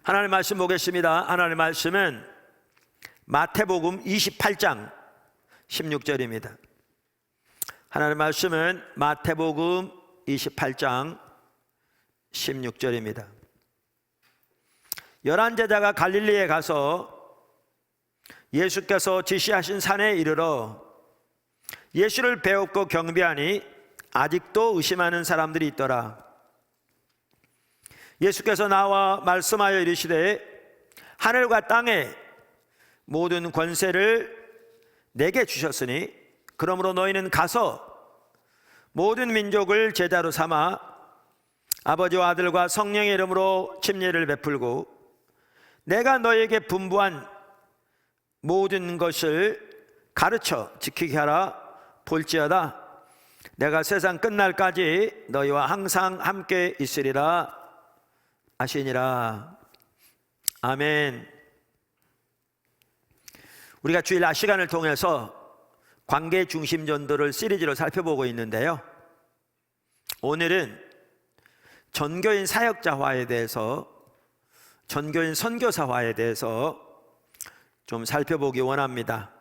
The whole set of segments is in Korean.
하나님 말씀 보겠습니다. 하나님 말씀은 마태복음 28장 16절입니다. 하나님 말씀은 마태복음 28장 16절입니다. 11 제자가 갈릴리에 가서 예수께서 지시하신 산에 이르러 예수를 배웁고 경배하니 아직도 의심하는 사람들이 있더라. 예수께서 나와 말씀하여 이르시되 하늘과 땅에 모든 권세를 내게 주셨으니 그러므로 너희는 가서 모든 민족을 제자로 삼아 아버지와 아들과 성령의 이름으로 침례를 베풀고 내가 너희에게 분부한 모든 것을 가르쳐 지키게 하라. 볼지어다 내가 세상 끝날까지 너희와 항상 함께 있으리라 하시니라. 아멘. 우리가 주일 낮 시간을 통해서 관계 중심 전도를 시리즈로 살펴보고 있는데요, 오늘은 전교인 사역자화에 대해서, 전교인 선교사화에 대해서 좀 살펴보기 원합니다.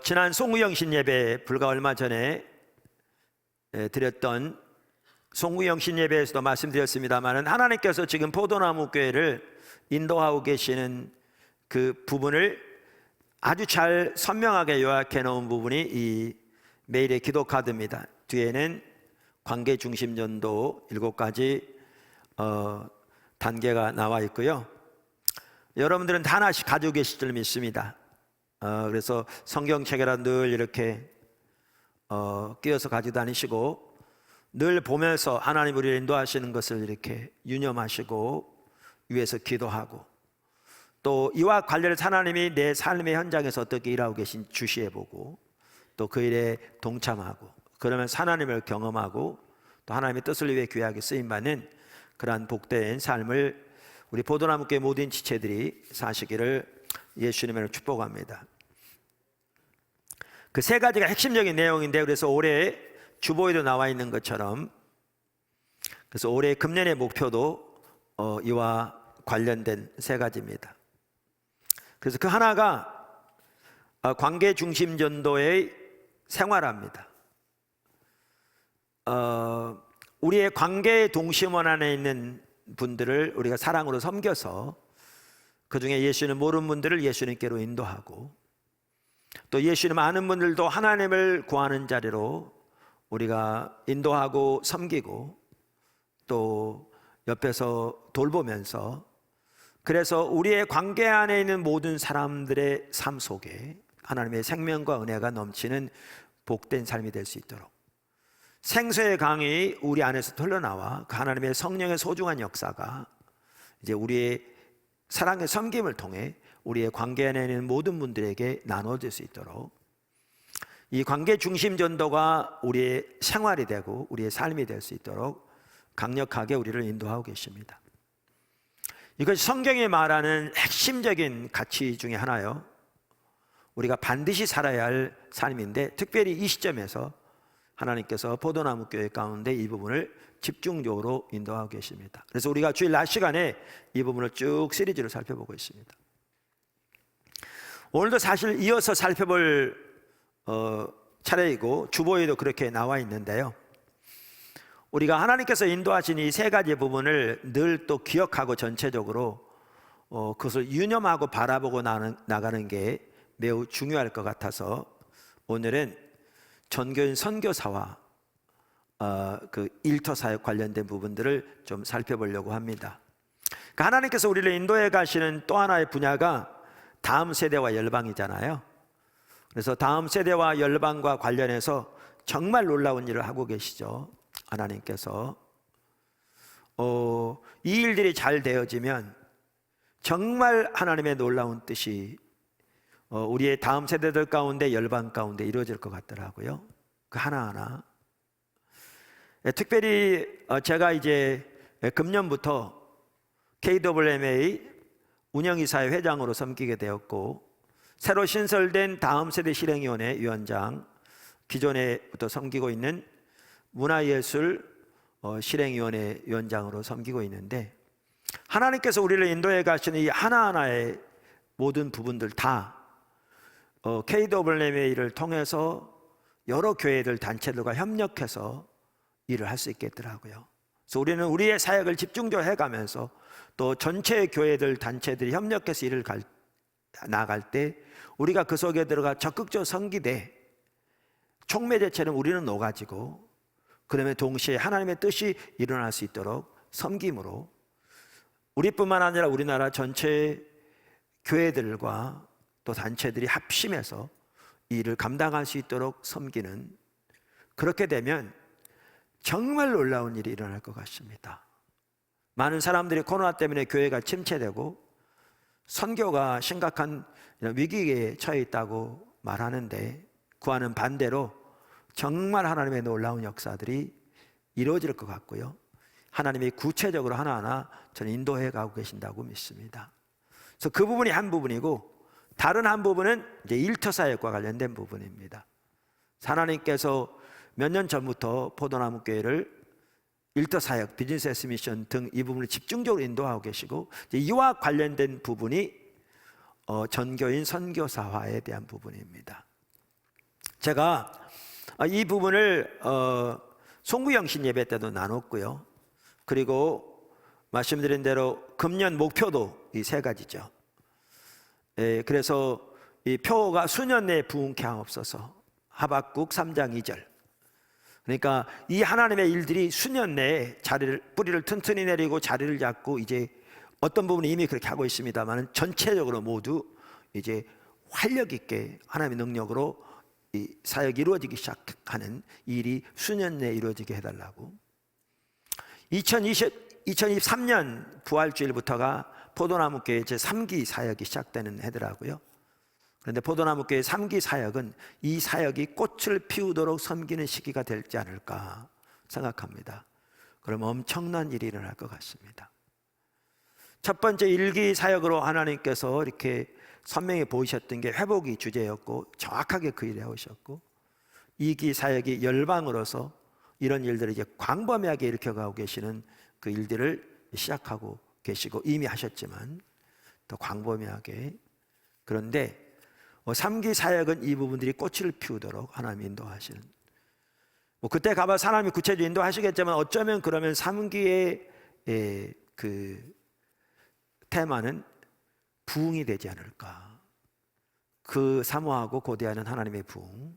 지난 송구영신 예배, 불과 얼마 전에 드렸던 송구영신 예배에서도 말씀드렸습니다만, 하나님께서 지금 포도나무 교회를 인도하고 계시는 그 부분을 아주 잘 선명하게 요약해 놓은 부분이 이 메일의 기도 카드입니다. 뒤에는 관계 중심 전도 7가지 단계가 나와 있고요. 여러분들은 다 하나씩 가지고 계실 줄 믿습니다. 그래서 성경책에라 늘 이렇게 끼워서 가지고 다니시고, 늘 보면서 하나님 우리를 인도하시는 것을 이렇게 유념하시고 위에서 기도하고, 또 이와 관련해서 하나님이 내 삶의 현장에서 어떻게 일하고 계신 주시해보고, 또 그 일에 동참하고, 그러면서 하나님을 경험하고 또 하나님의 뜻을 위해 귀하게 쓰임받는 그러한 복된 삶을 우리 포도나무교회 모든 지체들이 사시기를 예수님으로 축복합니다. 그 3가지가 핵심적인 내용인데, 그래서 올해 주보에도 나와 있는 것처럼, 그래서 올해 금년의 목표도 이와 관련된 3가지입니다. 그래서 그 하나가 관계 중심 전도의 생활화입니다. 우리의 관계의 동심원 안에 있는 분들을 우리가 사랑으로 섬겨서 그 중에 예수님 모르는 분들을 예수님께로 인도하고, 또 예수님 아는 분들도 하나님을 구하는 자리로 우리가 인도하고 섬기고, 또 옆에서 돌보면서, 그래서 우리의 관계 안에 있는 모든 사람들의 삶 속에 하나님의 생명과 은혜가 넘치는 복된 삶이 될 수 있도록 생수의 강이 우리 안에서 흘러나와 그 하나님의 성령의 소중한 역사가 이제 우리의 사랑의 섬김을 통해 우리의 관계 안에 있는 모든 분들에게 나눠질 수 있도록, 이 관계 중심 전도가 우리의 생활이 되고 우리의 삶이 될 수 있도록 강력하게 우리를 인도하고 계십니다. 이것이 성경이 말하는 핵심적인 가치 중에 하나요, 우리가 반드시 살아야 할 삶인데, 특별히 이 시점에서 하나님께서 포도나무 교회 가운데 이 부분을 집중적으로 인도하고 계십니다. 그래서 우리가 주일 낮 시간에 이 부분을 쭉 시리즈로 살펴보고 있습니다. 오늘도 사실 이어서 살펴볼 차례이고 주보에도 그렇게 나와 있는데요, 우리가 하나님께서 인도하신 이 3가지 부분을 늘 또 기억하고 전체적으로 그것을 유념하고 바라보고 나가는 게 매우 중요할 것 같아서, 오늘은 전교인 선교사와 그 일터 사역 관련된 부분들을 좀 살펴보려고 합니다. 그러니까 하나님께서 우리를 인도해 가시는 또 하나의 분야가 다음 세대와 열방이잖아요. 그래서 다음 세대와 열방과 관련해서 정말 놀라운 일을 하고 계시죠. 하나님께서 이 일들이 잘 되어지면 정말 하나님의 놀라운 뜻이 우리의 다음 세대들 가운데, 열방 가운데 이루어질 것 같더라고요. 그 하나하나. 특별히 제가 이제 금년부터 KWMA 운영이사회 회장으로 섬기게 되었고, 새로 신설된 다음 세대 실행위원회 위원장, 기존에부터 섬기고 있는 문화예술 실행위원회 위원장으로 섬기고 있는데, 하나님께서 우리를 인도해 가시는 이 하나하나의 모든 부분들 다 KWMA를 통해서 여러 교회들, 단체들과 협력해서 일을 할 수 있겠더라고요. 그래서 우리는 우리의 사역을 집중적으로 해가면서 또 전체 교회들, 단체들이 협력해서 일을 나갈 때 우리가 그 속에 들어가 적극적으로 섬기되 촉매제처럼 우리는 녹아지고 그러면 동시에 하나님의 뜻이 일어날 수 있도록 섬김으로 우리뿐만 아니라 우리나라 전체 교회들과 또 단체들이 합심해서 이 일을 감당할 수 있도록 섬기는, 그렇게 되면 정말 놀라운 일이 일어날 것 같습니다. 많은 사람들이 코로나 때문에 교회가 침체되고 선교가 심각한 위기에 처해 있다고 말하는데, 그와는 반대로 정말 하나님의 놀라운 역사들이 이루어질 것 같고요, 하나님이 구체적으로 하나하나 저는 인도해 가고 계신다고 믿습니다. 그래서 그 부분이 한 부분이고, 다른 한 부분은 이제 일터 사역과 관련된 부분입니다. 하나님께서 몇 년 전부터 포도나무 교회를 일터 사역, 비즈니스 미션 등 이 부분을 집중적으로 인도하고 계시고, 이와 관련된 부분이 전교인 선교사화에 대한 부분입니다. 제가 이 부분을 송구영신 예배 때도 나눴고요, 그리고 말씀드린 대로 금년 목표도 이 세 가지죠. 그래서 이 표가 수년 내에 부흥케 하옵소서, 하박국 3장 2절. 그러니까 이 하나님의 일들이 수년 내에 뿌리를 튼튼히 내리고 자리를 잡고, 이제 어떤 부분이 이미 그렇게 하고 있습니다만 전체적으로 모두 이제 활력 있게 하나님의 능력으로 이 사역이 이루어지기 시작하는 일이 수년 내에 이루어지게 해달라고. 2023년 부활주일부터가 포도나무교회 제3기 사역이 시작되는 해더라고요. 그런데 포도나무교회 3기 사역은 이 사역이 꽃을 피우도록 섬기는 시기가 되지 않을까 생각합니다. 그럼 엄청난 일이 일어날 것 같습니다. 첫 번째 1기 사역으로 하나님께서 이렇게 선명히 보이셨던 게 회복이 주제였고 정확하게 그 일을 해오셨고, 2기 사역이 열방으로서 이런 일들을 이제 광범위하게 일으켜가고 계시는 그 일들을 시작하고 계시고 이미 하셨지만 더 광범위하게. 그런데 3기 사역은 이 부분들이 꽃을 피우도록 하나님이 인도하시는, 그때 가봐서 하나님이 구체적으로 인도하시겠지만 어쩌면 그러면 3기의 그 테마는 부흥이 되지 않을까. 그 사모하고 고대하는 하나님의 부흥,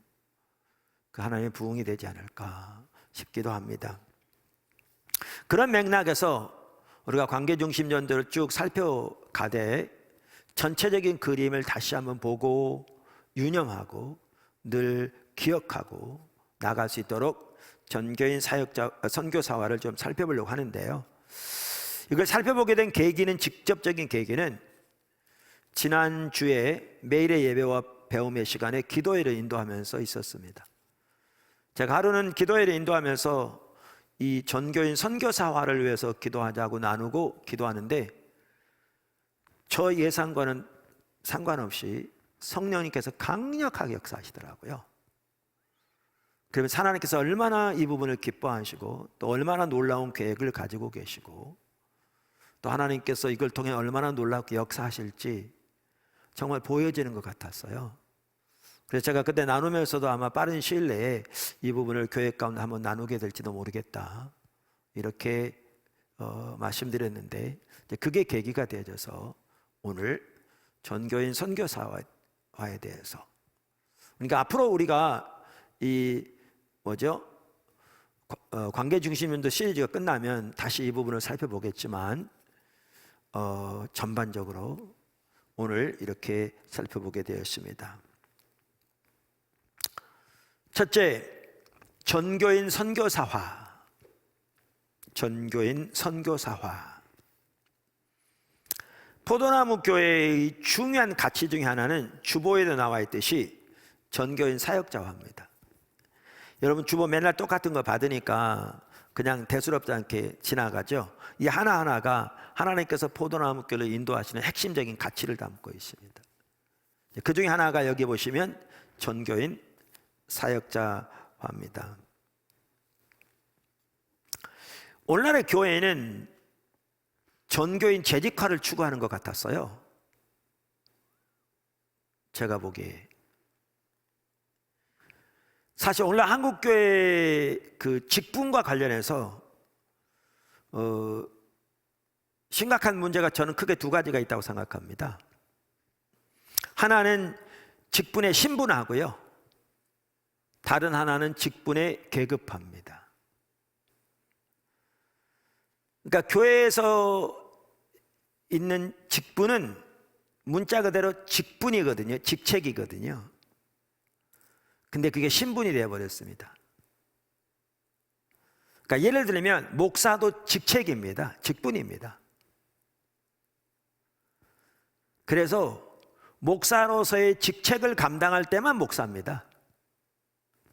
그 하나님의 부흥이 되지 않을까 싶기도 합니다. 그런 맥락에서 우리가 관계중심전도를 쭉 살펴가되 전체적인 그림을 다시 한번 보고 유념하고 늘 기억하고 나갈 수 있도록 전교인 사역자 선교사화를 좀 살펴보려고 하는데요, 이걸 살펴보게 된 계기는, 직접적인 계기는 지난주에 매일의 예배와 배움의 시간에 기도회를 인도하면서 있었습니다. 제가 하루는 기도회를 인도하면서 이 전교인 선교사화를 위해서 기도하자고 나누고 기도하는데, 저 예상과는 상관없이 성령님께서 강력하게 역사하시더라고요. 그러면 하나님께서 얼마나 이 부분을 기뻐하시고 또 얼마나 놀라운 계획을 가지고 계시고 또 하나님께서 이걸 통해 얼마나 놀랍게 역사하실지 정말 보여지는 것 같았어요. 그래서 제가 그때 나누면서도 아마 빠른 시일 내에 이 부분을 교회 가운데 한번 나누게 될지도 모르겠다 이렇게 말씀드렸는데, 그게 계기가 되어져서 오늘 전교인 선교사화에 대해서, 그러니까 앞으로 우리가 이 관계중심인도 시리즈가 끝나면 다시 이 부분을 살펴보겠지만 전반적으로 오늘 이렇게 살펴보게 되었습니다. 첫째, 전교인 선교사화. 전교인 선교사화. 포도나무 교회의 중요한 가치 중에 하나는 주보에도 나와 있듯이 전교인 사역자화입니다. 여러분 주보 맨날 똑같은 거 받으니까 그냥 대수롭지 않게 지나가죠. 이 하나하나가 하나님께서 포도나무 교회를 인도하시는 핵심적인 가치를 담고 있습니다. 그 중에 하나가 여기 보시면 전교인 사역자화입니다. 오늘날의 교회는 전교인 재직화를 추구하는 것 같았어요. 제가 보기에. 사실 오늘날 한국교회 그 직분과 관련해서 심각한 문제가 저는 크게 두 가지가 있다고 생각합니다. 하나는 직분의 신분화고요. 다른 하나는 직분의 계급화입니다. 그러니까 교회에서 있는 직분은 문자 그대로 직분이거든요. 직책이거든요. 근데 그게 신분이 되어버렸습니다. 그러니까 예를 들면 목사도 직책입니다. 직분입니다. 그래서 목사로서의 직책을 감당할 때만 목사입니다.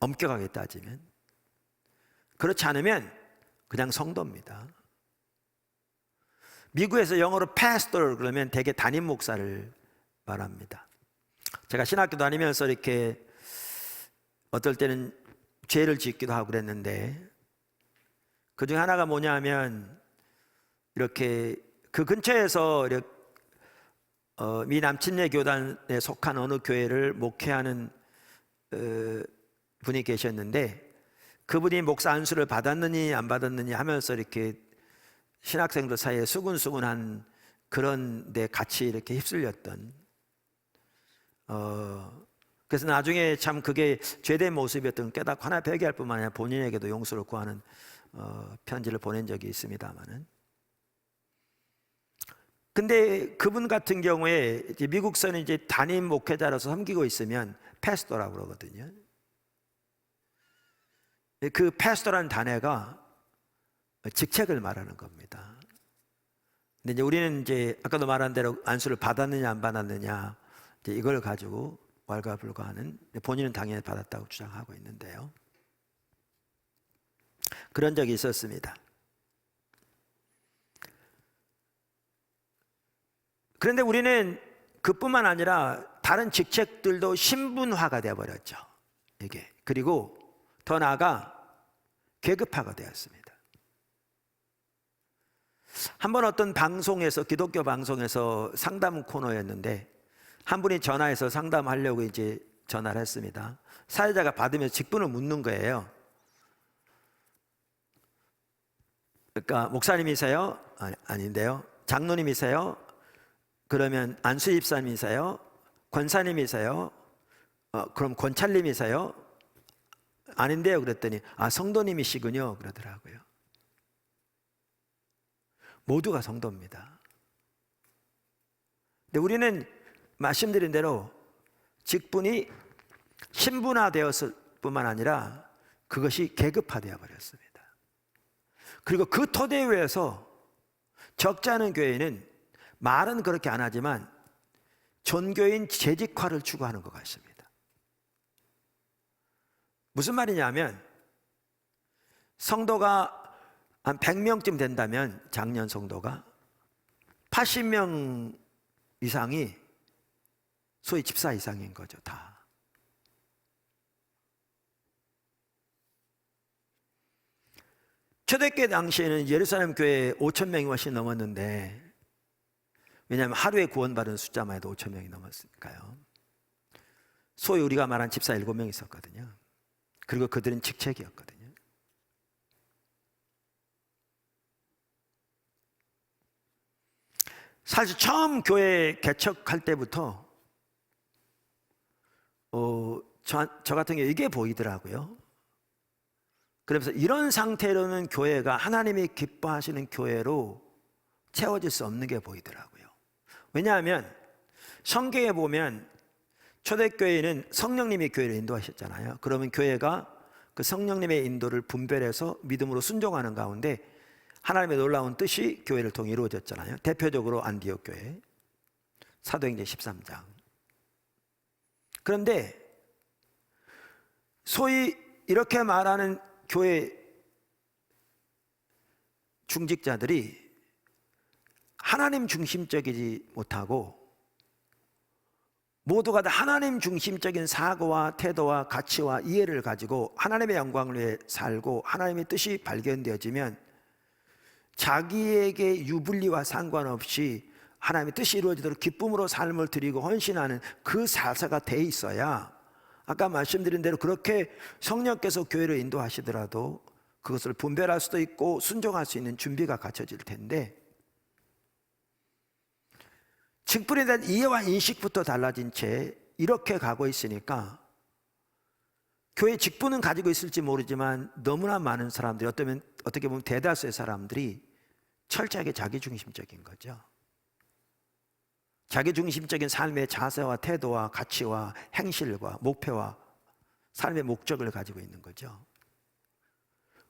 엄격하게 따지면. 그렇지 않으면 그냥 성도입니다. 미국에서 영어로 pastor 그러면 대개 담임 목사를 말합니다. 제가 신학교 다니면서 이렇게 어떨 때는 죄를 짓기도 하고 그랬는데, 그 중에 하나가 뭐냐면 이렇게 그 근처에서 이렇게 미 남침례 교단에 속한 어느 교회를 목회하는 분이 계셨는데, 그분이 목사 안수를 받았느니 안 받았느니 하면서 이렇게 신학생들 사이에 수군수군한 그런 데 같이 이렇게 휩쓸렸던, 그래서 나중에 참 그게 죄된 모습이었던 깨닫고 하나님 회개할 뿐만 아니라 본인에게도 용서를 구하는 편지를 보낸 적이 있습니다만은. 근데 그분 같은 경우에 이제 미국서는 이제 담임 목회자로서 섬기고 있으면 패스토라고 그러거든요. 그 패스토라는 단어가 직책을 말하는 겁니다. 근데 이제 우리는 이제 아까도 말한 대로 안수를 받았느냐 안 받았느냐 이제 이걸 가지고 왈가불가하는, 본인은 당연히 받았다고 주장하고 있는데요. 그런 적이 있었습니다. 그런데 우리는 그뿐만 아니라 다른 직책들도 신분화가 되어버렸죠. 이게. 그리고 더 나아가 계급화가 되었습니다. 한번 어떤 방송에서, 기독교 방송에서 상담 코너였는데 한 분이 전화해서 상담하려고 이제 전화를 했습니다. 사회자가 받으면서 직분을 묻는 거예요. 그러니까 목사님이세요? 아닌데요. 장로님이세요? 그러면 안수 집사님이세요? 권사님이세요? 그럼 권찰님이세요? 아닌데요. 그랬더니 성도님이시군요 그러더라고요. 모두가 성도입니다. 근데 우리는 말씀드린 대로 직분이 신분화되었을 뿐만 아니라 그것이 계급화되어 버렸습니다. 그리고 그 토대 위에서 적지 않은 교회는 말은 그렇게 안 하지만 전교인 재직화를 추구하는 것 같습니다. 무슨 말이냐면 성도가 한 100명쯤 된다면 작년 성도가 80명 이상이 소위 집사 이상인 거죠. 다. 초대교회 당시에는 예루살렘 교회에 5,000명이 훨씬 넘었는데, 왜냐하면 하루에 구원받은 숫자만 해도 5,000명이 넘었으니까요. 소위 우리가 말한 집사 7명 있었거든요. 그리고 그들은 직책이었거든요. 사실 처음 교회 개척할 때부터 저 같은 경우에 이게 보이더라고요. 그러면서 이런 상태로는 교회가 하나님이 기뻐하시는 교회로 채워질 수 없는 게 보이더라고요. 왜냐하면 성경에 보면 초대교회는 성령님이 교회를 인도하셨잖아요. 그러면 교회가 그 성령님의 인도를 분별해서 믿음으로 순종하는 가운데 하나님의 놀라운 뜻이 교회를 통해 이루어졌잖아요. 대표적으로 안디옥 교회, 사도행전 13장. 그런데 소위 이렇게 말하는 교회 중직자들이 하나님 중심적이지 못하고 모두가 다 하나님 중심적인 사고와 태도와 가치와 이해를 가지고 하나님의 영광을 위해 살고 하나님의 뜻이 발견되어지면 자기에게 유불리와 상관없이 하나님의 뜻이 이루어지도록 기쁨으로 삶을 드리고 헌신하는 그 사사가 돼 있어야, 아까 말씀드린 대로 그렇게 성령께서 교회를 인도하시더라도 그것을 분별할 수도 있고 순종할 수 있는 준비가 갖춰질 텐데, 직분에 대한 이해와 인식부터 달라진 채 이렇게 가고 있으니까 교회 직분은 가지고 있을지 모르지만 너무나 많은 사람들이, 어떻게 보면 대다수의 사람들이 철저하게 자기중심적인 거죠. 자기중심적인 삶의 자세와 태도와 가치와 행실과 목표와 삶의 목적을 가지고 있는 거죠.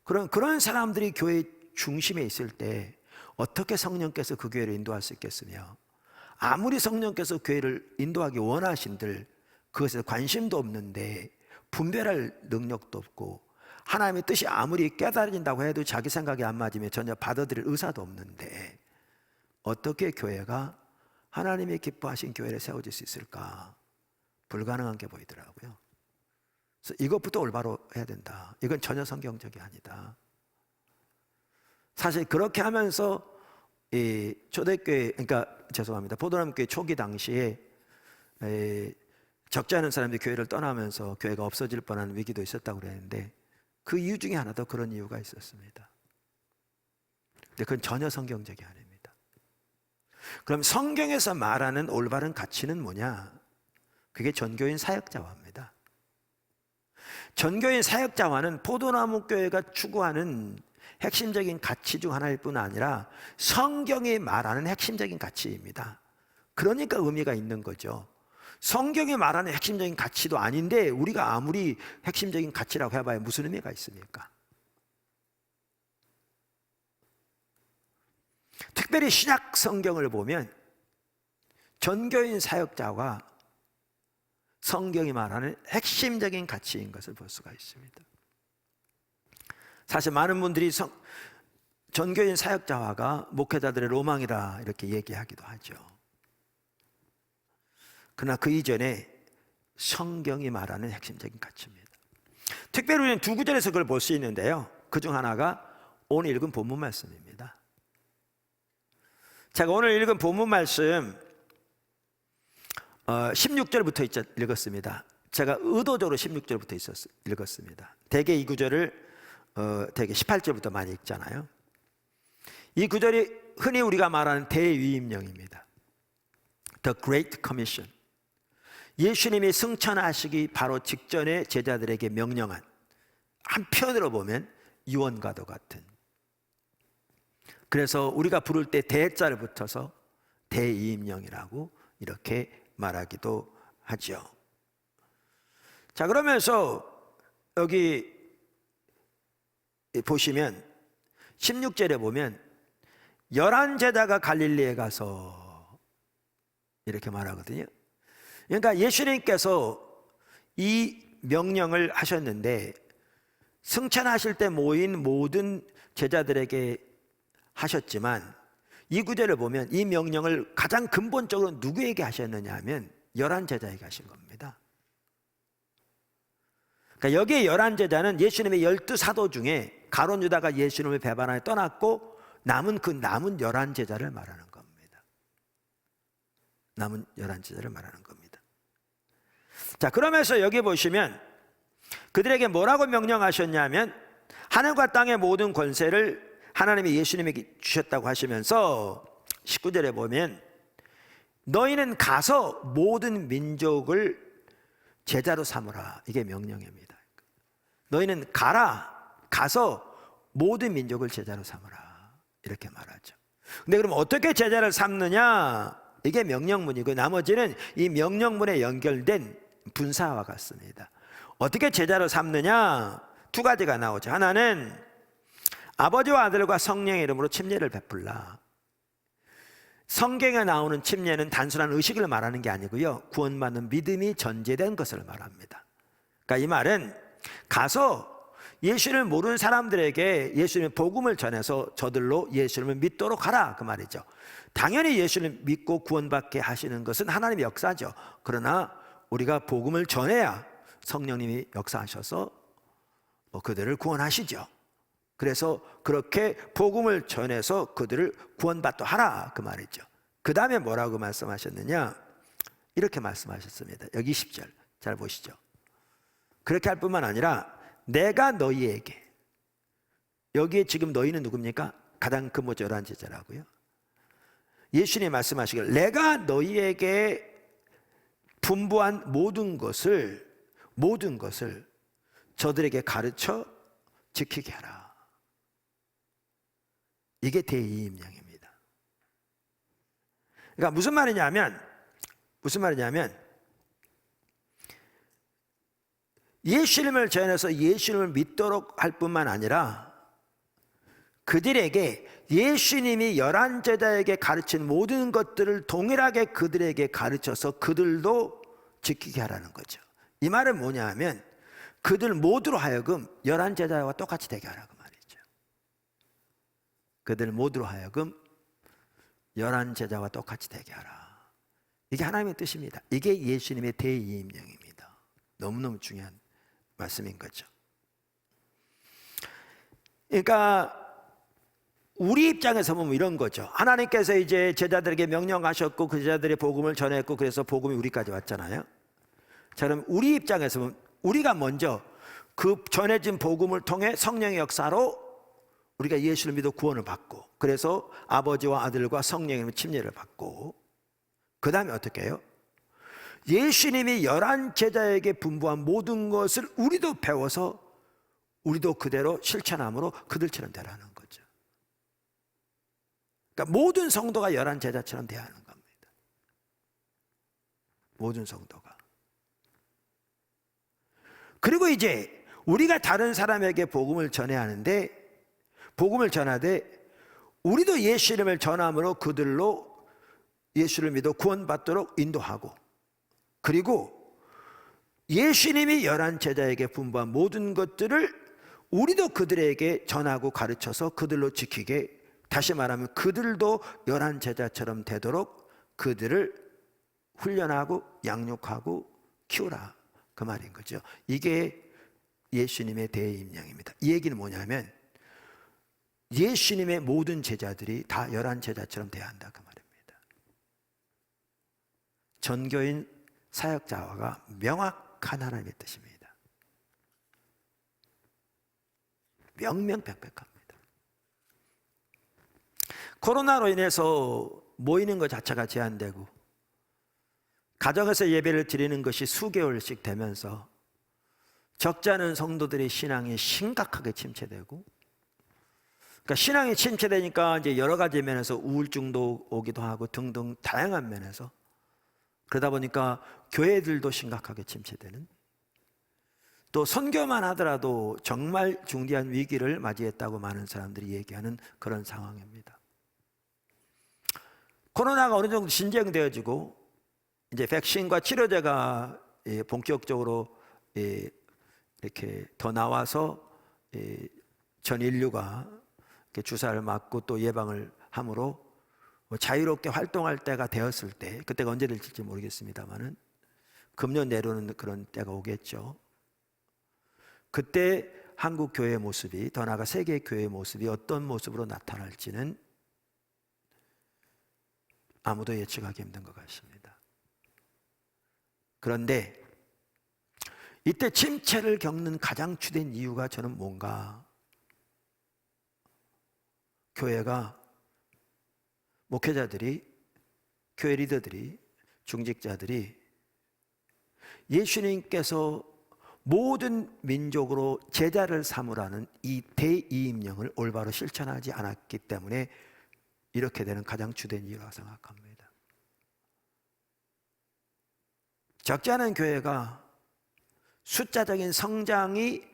그런 사람들이 교회 중심에 있을 때 어떻게 성령께서 그 교회를 인도할 수 있겠으며, 아무리 성령께서 교회를 인도하기 원하신들 그것에 관심도 없는데, 분별할 능력도 없고, 하나님의 뜻이 아무리 깨달아진다고 해도 자기 생각이 안 맞으면 전혀 받아들일 의사도 없는데 어떻게 교회가 하나님의 기뻐하신 교회를 세워질 수 있을까? 불가능한 게 보이더라고요. 그래서 이것부터 올바로 해야 된다. 이건 전혀 성경적이 아니다. 사실 그렇게 하면서 이 초대교회, 포도나무교회 초기 당시에 적지 않은 사람들이 교회를 떠나면서 교회가 없어질 뻔한 위기도 있었다고 그랬는데, 그 이유 중에 하나도 그런 이유가 있었습니다. 근데 그건 전혀 성경적이 아닙니다. 그럼 성경에서 말하는 올바른 가치는 뭐냐? 그게 전교인 사역자화입니다. 전교인 사역자화는 포도나무 교회가 추구하는 핵심적인 가치 중 하나일 뿐 아니라 성경이 말하는 핵심적인 가치입니다. 그러니까 의미가 있는 거죠. 성경이 말하는 핵심적인 가치도 아닌데 우리가 아무리 핵심적인 가치라고 해봐야 무슨 의미가 있습니까? 특별히 신약 성경을 보면 전교인 사역자가 성경이 말하는 핵심적인 가치인 것을 볼 수가 있습니다. 사실 많은 분들이 전교인 사역자화가 목회자들의 로망이라 이렇게 얘기하기도 하죠. 그러나 그 이전에 성경이 말하는 핵심적인 가치입니다. 특별히 우리는 두 구절에서 그걸 볼 수 있는데요, 그중 하나가 오늘 읽은 본문 말씀입니다. 제가 오늘 읽은 본문 말씀 16절부터 읽었습니다. 제가 의도적으로 16절부터 읽었습니다. 대개 이 구절을 대개 18절부터 많이 읽잖아요. 이 구절이 흔히 우리가 말하는 대위임령입니다. The Great Commission. 예수님이 승천하시기 바로 직전에 제자들에게 명령한, 한편으로 보면 유언과도 같은, 그래서 우리가 부를 때 대자를 붙여서 대위임령이라고 이렇게 말하기도 하죠. 자, 그러면서 여기 보시면 16절에 보면 11제자가 갈릴리에 가서 이렇게 말하거든요. 그러니까 예수님께서 이 명령을 하셨는데 승천하실 때 모인 모든 제자들에게 하셨지만, 이 구절을 보면 이 명령을 가장 근본적으로 누구에게 하셨느냐 하면 11제자에게 하신 겁니다. 그러니까 여기에 11제자는 예수님의 12사도 중에 가룟 유다가 예수님을 배반하여 떠났고 남은 11제자를 말하는 겁니다. 남은 11제자를 말하는 겁니다. 자, 그러면서 여기 보시면 그들에게 뭐라고 명령하셨냐면, 하늘과 땅의 모든 권세를 하나님이 예수님에게 주셨다고 하시면서 19절에 보면 너희는 가서 모든 민족을 제자로 삼으라, 이게 명령입니다. 너희는 가서 모든 민족을 제자로 삼으라, 이렇게 말하죠. 근데 그럼 어떻게 제자를 삼느냐? 이게 명령문이고 나머지는 이 명령문에 연결된 분사와 같습니다. 어떻게 제자로 삼느냐? 두 가지가 나오죠. 하나는 아버지와 아들과 성령의 이름으로 침례를 베풀라. 성경에 나오는 침례는 단순한 의식을 말하는 게 아니고요, 구원받는 믿음이 전제된 것을 말합니다. 그러니까 이 말은 가서 예수를 모르는 사람들에게 예수님의 복음을 전해서 저들로 예수님을 믿도록 하라, 그 말이죠. 당연히 예수를 믿고 구원받게 하시는 것은 하나님의 역사죠. 그러나 우리가 복음을 전해야 성령님이 역사하셔서 그들을 구원하시죠. 그래서 그렇게 복음을 전해서 그들을 구원받도록 하라 그 말이죠. 그 다음에 뭐라고 말씀하셨느냐? 이렇게 말씀하셨습니다. 여기 20절 잘 보시죠. 그렇게 할 뿐만 아니라 내가 너희에게, 여기에 지금 너희는 누굽니까? 가장 근본적 열한 제자라고요. 예수님이 말씀하시길 내가 너희에게 분부한 모든 것을 저들에게 가르쳐 지키게 하라. 이게 대이임령입니다. 그러니까 무슨 말이냐면 예수님을 전해서 예수님을 믿도록 할 뿐만 아니라 그들에게 예수님이 11제자에게 가르친 모든 것들을 동일하게 그들에게 가르쳐서 그들도 지키게 하라는 거죠. 이 말은 뭐냐 하면 그들 모두로 하여금 11제자와 똑같이 되게 하라고 말이죠. 그들 모두로 하여금 11제자와 똑같이 되게 하라. 이게 하나님의 뜻입니다. 이게 예수님의 대이임령입니다. 너무너무 중요한 말씀인 거죠. 그러니까 우리 입장에서 보면 이런 거죠. 하나님께서 이제 제자들에게 명령하셨고 그 제자들의 복음을 전했고 그래서 복음이 우리까지 왔잖아요. 자, 그럼 우리 입장에서 보면 우리가 먼저 그 전해진 복음을 통해 성령의 역사로 우리가 예수를 믿어 구원을 받고 그래서 아버지와 아들과 성령의 침례를 받고 그 다음에 어떻게 해요? 예수님이 11제자에게 분부한 모든 것을 우리도 배워서 우리도 그대로 실천함으로 그들처럼 되라는 거죠. 그러니까 모든 성도가 11제자처럼 되어야 하는 겁니다. 모든 성도가. 그리고 이제 우리가 다른 사람에게 복음을 전해야 하는데 복음을 전하되 우리도 예수님을 전함으로 그들로 예수를 믿어 구원받도록 인도하고 그리고 예수님이 11제자에게 분부한 모든 것들을 우리도 그들에게 전하고 가르쳐서 그들로 지키게 다시 말하면 그들도 11제자처럼 되도록 그들을 훈련하고 양육하고 키우라 그 말인 거죠. 이게 예수님의 대임령입니다. 이 얘기는 뭐냐면 예수님의 모든 제자들이 다 11제자처럼 돼야 한다 그 말입니다. 전교인 사역자화가 명확한 하나님의 뜻입니다. 명명백백합니다. 코로나로 인해서 모이는 것 자체가 제한되고 가정에서 예배를 드리는 것이 수개월씩 되면서 적지 않은 성도들의 신앙이 심각하게 침체되고 그러니까 신앙이 침체되니까 이제 여러 가지 면에서 우울증도 오기도 하고 등등 다양한 면에서 그러다 보니까 교회들도 심각하게 침체되는 또 선교만 하더라도 정말 중대한 위기를 맞이했다고 많은 사람들이 얘기하는 그런 상황입니다. 코로나가 어느 정도 진정되어지고 이제 백신과 치료제가 본격적으로 이렇게 더 나와서 전 인류가 주사를 맞고 또 예방을 함으로 자유롭게 활동할 때가 되었을 때 그때가 언제 될지 모르겠습니다만은 금년 내로는 그런 때가 오겠죠. 그때 한국 교회의 모습이 더 나아가 세계 교회의 모습이 어떤 모습으로 나타날지는 아무도 예측하기 힘든 것 같습니다. 그런데 이때 침체를 겪는 가장 주된 이유가 저는 뭔가 교회가 목회자들이 교회 리더들이 중직자들이 예수님께서 모든 민족으로 제자를 삼으라는 이 대이임령을 올바로 실천하지 않았기 때문에 이렇게 되는 가장 주된 이유라고 생각합니다. 적지 않은 교회가 숫자적인 성장이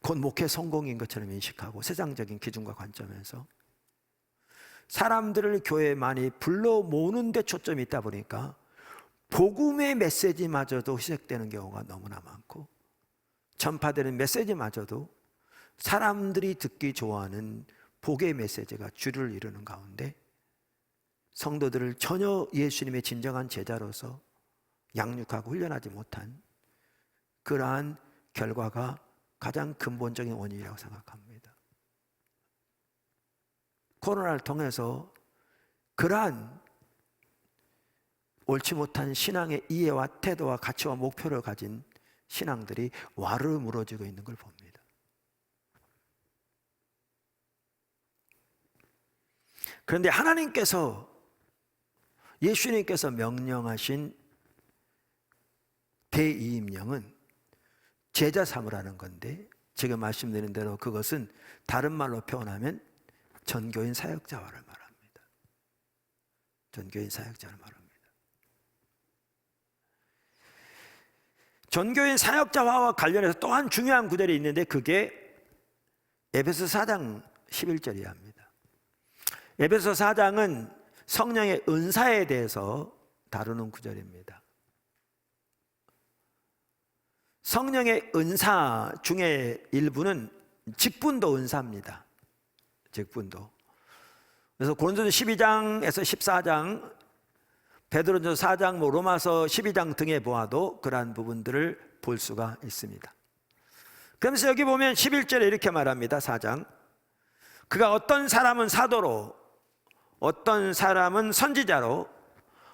곧 목회 성공인 것처럼 인식하고 세상적인 기준과 관점에서 사람들을 교회에 많이 불러 모으는 데 초점이 있다 보니까 복음의 메시지마저도 희색되는 경우가 너무나 많고 전파되는 메시지마저도 사람들이 듣기 좋아하는 복의 메시지가 주를 이루는 가운데 성도들을 전혀 예수님의 진정한 제자로서 양육하고 훈련하지 못한 그러한 결과가 가장 근본적인 원인이라고 생각합니다. 코로나를 통해서 그러한 옳지 못한 신앙의 이해와 태도와 가치와 목표를 가진 신앙들이 와르르 무너지고 있는 걸 봅니다. 그런데 하나님께서, 예수님께서 명령하신 대이임령은 제자 삼으라는 건데, 지금 말씀드린 대로 그것은 다른 말로 표현하면 전교인 사역자와를 말합니다. 전교인 사역자를 말합니다. 전교인 사역자와 관련해서 또한 중요한 구절이 있는데 그게 에베소 4장 11절이야 합니다. 에베소 4장은 성령의 은사에 대해서 다루는 구절입니다. 성령의 은사 중에 일부는 직분도 은사입니다. 직분도. 그래서 고린도서 12장에서 14장, 베드로전서 4장, 로마서 12장 등에 보아도 그러한 부분들을 볼 수가 있습니다. 그러면서 여기 보면 11절에 이렇게 말합니다. 4장. 그가 어떤 사람은 사도로, 어떤 사람은 선지자로,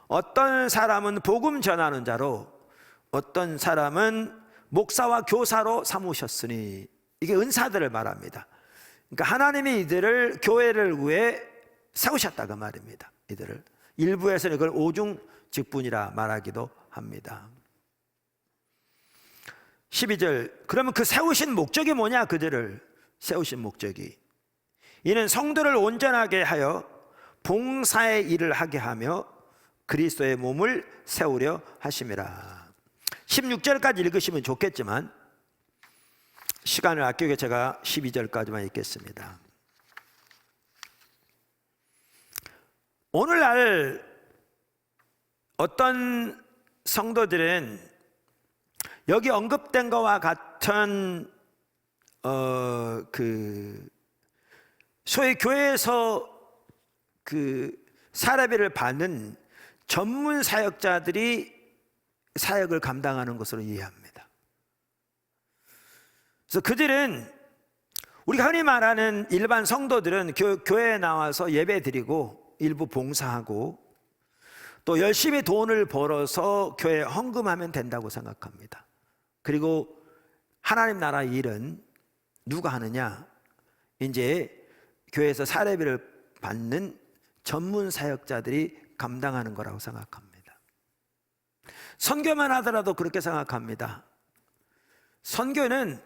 어떤 사람은 복음 전하는 자로, 어떤 사람은 목사와 교사로 삼으셨으니, 이게 은사들을 말합니다. 그러니까 하나님이 이들을 교회를 위해 세우셨다 그 말입니다. 이들을 일부에서는 이걸 오중 직분이라 말하기도 합니다. 12절. 그러면 그 세우신 목적이 뭐냐? 그들을 세우신 목적이, 이는 성도를 온전하게 하여 봉사의 일을 하게 하며 그리스도의 몸을 세우려 하심이라. 16절까지 읽으시면 좋겠지만 시간을 아끼게 제가 12절까지만 읽겠습니다. 오늘날 어떤 성도들은 여기 언급된 것과 같은 소위 교회에서 사례비를 받는 전문 사역자들이 사역을 감당하는 것으로 이해합니다. 그래서 그들은, 우리가 흔히 말하는 일반 성도들은 교회에 나와서 예배 드리고 일부 봉사하고 또 열심히 돈을 벌어서 교회에 헌금하면 된다고 생각합니다. 그리고 하나님 나라 일은 누가 하느냐? 이제 교회에서 사례비를 받는 전문 사역자들이 감당하는 거라고 생각합니다. 선교만 하더라도 그렇게 생각합니다. 선교는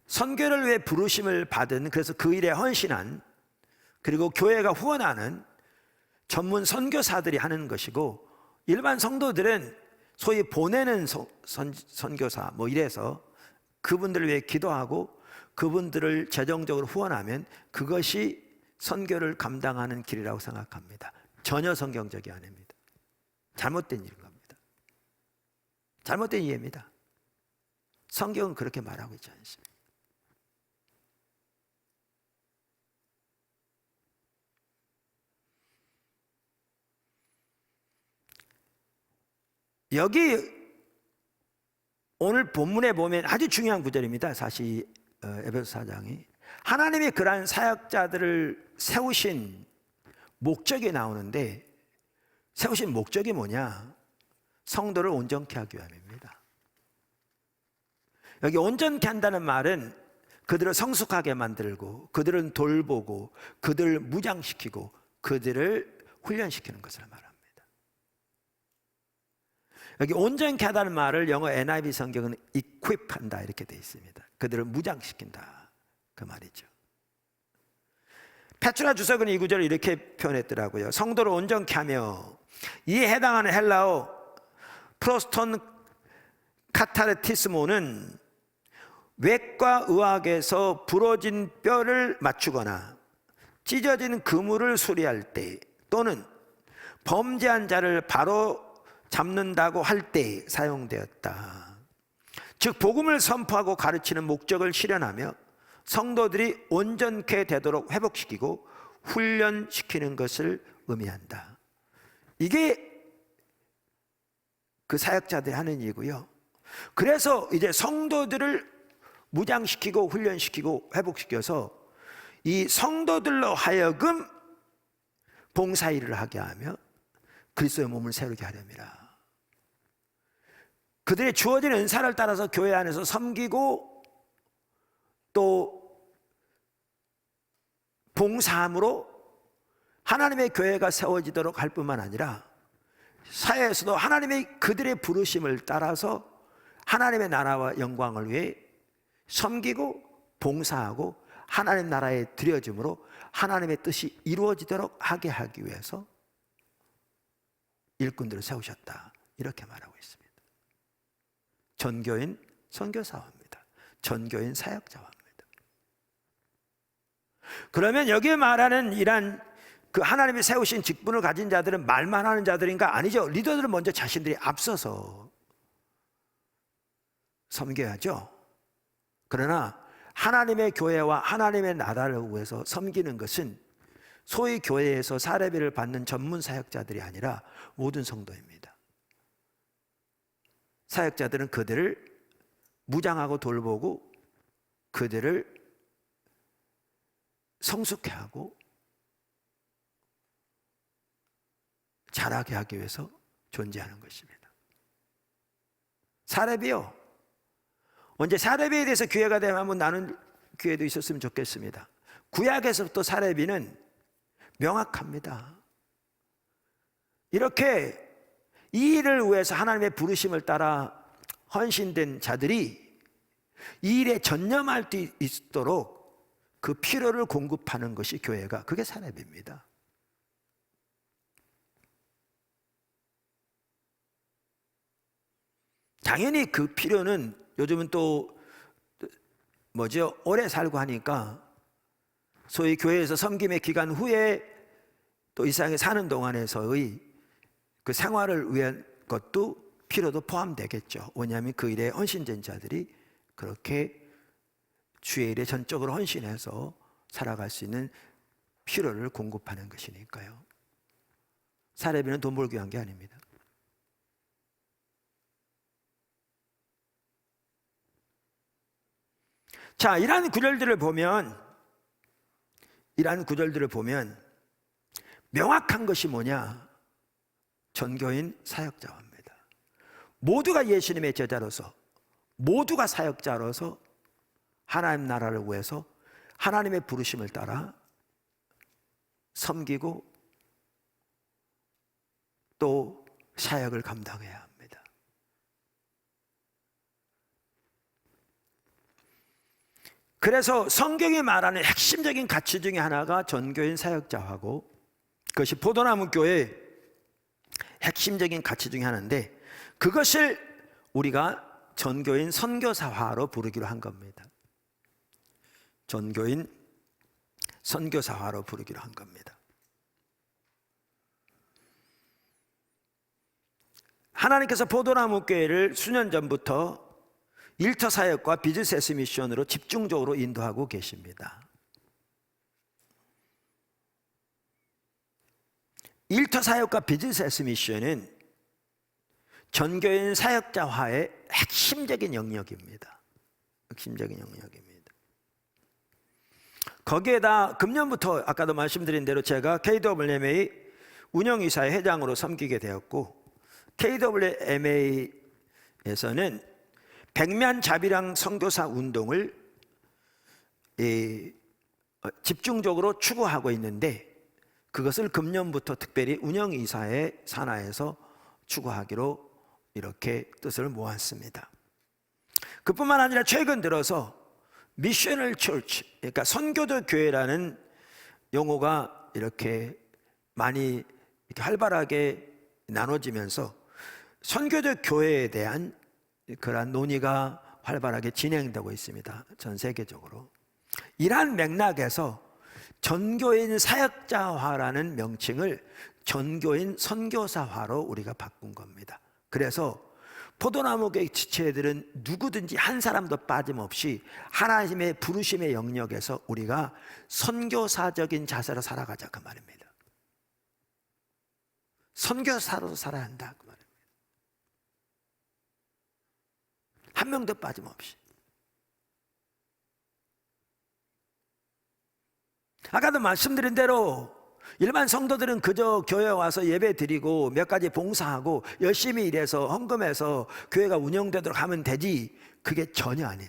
선교를 위해 부르심을 받은, 그래서 그 일에 헌신한, 그리고 교회가 후원하는 전문 선교사들이 하는 것이고, 일반 성도들은 소위 보내는 선교사 뭐 이래서 그분들을 위해 기도하고 그분들을 재정적으로 후원하면 그것이 선교를 감당하는 길이라고 생각합니다. 전혀 성경적이 아닙니다. 잘못된 일인 겁니다. 잘못된 이해입니다. 성경은 그렇게 말하고 있지 않습니다. 여기 오늘 본문에 보면 아주 중요한 구절입니다. 사실 에베소 4장이 하나님이 그러한 사역자들을 세우신 목적이 나오는데, 세우신 목적이 뭐냐? 성도를 온전케 하기 위함입니다. 여기 온전케 한다는 말은 그들을 성숙하게 만들고 그들을 돌보고 그들을 무장시키고 그들을 훈련시키는 것을 말합니다. 여기 온전케 하다는 말을 영어 NIV 성경은 equip한다 이렇게 되어 있습니다. 그들을 무장시킨다 그 말이죠. 페트라 주석은 이 구절을 이렇게 표현했더라고요. 성도를 온전케 하며, 이에 해당하는 헬라어 프로스톤 카타르티스모는 외과 의학에서 부러진 뼈를 맞추거나 찢어진 그물을 수리할 때, 또는 범죄한 자를 바로 잡는다고 할 때 사용되었다. 즉 복음을 선포하고 가르치는 목적을 실현하며 성도들이 온전케 되도록 회복시키고 훈련시키는 것을 의미한다. 이게 그 사역자들이 하는 일이고요. 그래서 이제 성도들을 무장시키고 훈련시키고 회복시켜서 이 성도들로 하여금 봉사일을 하게 하며 그리스도의 몸을 세우게 하렵니다. 그들의 주어진 은사를 따라서 교회 안에서 섬기고 또 봉사함으로 하나님의 교회가 세워지도록 할 뿐만 아니라 사회에서도 하나님의 그들의 부르심을 따라서 하나님의 나라와 영광을 위해 섬기고 봉사하고 하나님 나라에 드려짐으로 하나님의 뜻이 이루어지도록 하게 하기 위해서 일꾼들을 세우셨다, 이렇게 말하고 있습니다. 전교인 선교사화입니다. 전교인 사역자화입니다. 그러면 여기에 말하는 이란 그 하나님이 세우신 직분을 가진 자들은 말만 하는 자들인가? 아니죠. 리더들은 먼저 자신들이 앞서서 섬겨야죠. 그러나 하나님의 교회와 하나님의 나라를 위해서 섬기는 것은 소위 교회에서 사례비를 받는 전문 사역자들이 아니라 모든 성도입니다. 사역자들은 그들을 무장하고 돌보고 그들을 성숙해 하고 자라게 하기 위해서 존재하는 것입니다. 사례비요, 언제 사례비에 대해서 기회가 되면 한번 나눈 기회도 있었으면 좋겠습니다. 구약에서부터 사례비는 명확합니다. 이렇게 이 일을 위해서 하나님의 부르심을 따라 헌신된 자들이 이 일에 전념할 수 있도록 그 필요를 공급하는 것이 교회가, 그게 사례비입니다. 당연히 그 필요는 요즘은 또 오래 살고 하니까 소위 교회에서 섬김의 기간 후에 또 이 세상에 사는 동안에서의 그 생활을 위한 것도 필요도 포함되겠죠. 왜냐하면 그 일에 헌신된 자들이 그렇게 주의 일에 전적으로 헌신해서 살아갈 수 있는 필요를 공급하는 것이니까요. 사례비는 돈 벌기 위한 게 아닙니다. 자, 이러한 구절들을 보면 명확한 것이 뭐냐? 전교인 사역자입니다. 모두가 예수님의 제자로서, 모두가 사역자로서 하나님 나라를 위해서 하나님의 부르심을 따라 섬기고 또 사역을 감당해야 합니다. 그래서 성경이 말하는 핵심적인 가치 중에 하나가 전교인 사역자하고, 그것이 포도나무 교회의 핵심적인 가치 중에 하나인데, 그것을 우리가 전교인 선교사화로 부르기로 한 겁니다. 전교인 선교사화로 부르기로 한 겁니다. 하나님께서 포도나무 교회를 수년 전부터 일터 사역과 비즈니스 미션으로 집중적으로 인도하고 계십니다. 일터 사역과 비즈니스 미션은 전교인 사역자화의 핵심적인 영역입니다. 핵심적인 영역입니다. 거기에다 금년부터 아까도 말씀드린 대로 제가 KWMA 운영이사의 회장으로 섬기게 되었고, KWMA에서는 백면자비랑 선교사 운동을 집중적으로 추구하고 있는데, 그것을 금년부터 특별히 운영이사의 산하에서 추구하기로 이렇게 뜻을 모았습니다. 그뿐만 아니라 최근 들어서 미셔널 처치, 그러니까 선교도 교회라는 용어가 이렇게 많이 이렇게 활발하게 나눠지면서 선교도 교회에 대한 그러한 논의가 활발하게 진행되고 있습니다. 전 세계적으로. 이러한 맥락에서 전교인 사역자화라는 명칭을 전교인 선교사화로 우리가 바꾼 겁니다. 그래서 포도나무교회 지체들은 누구든지 한 사람도 빠짐없이 하나님의 부르심의 영역에서 우리가 선교사적인 자세로 살아가자, 그 말입니다. 선교사로 살아야 한다, 그 말입니다. 한 명도 빠짐없이. 아까도 말씀드린 대로 일반 성도들은 그저 교회 와서 예배 드리고 몇 가지 봉사하고 열심히 일해서 헌금해서 교회가 운영되도록 하면 되지, 그게 전혀 아닌,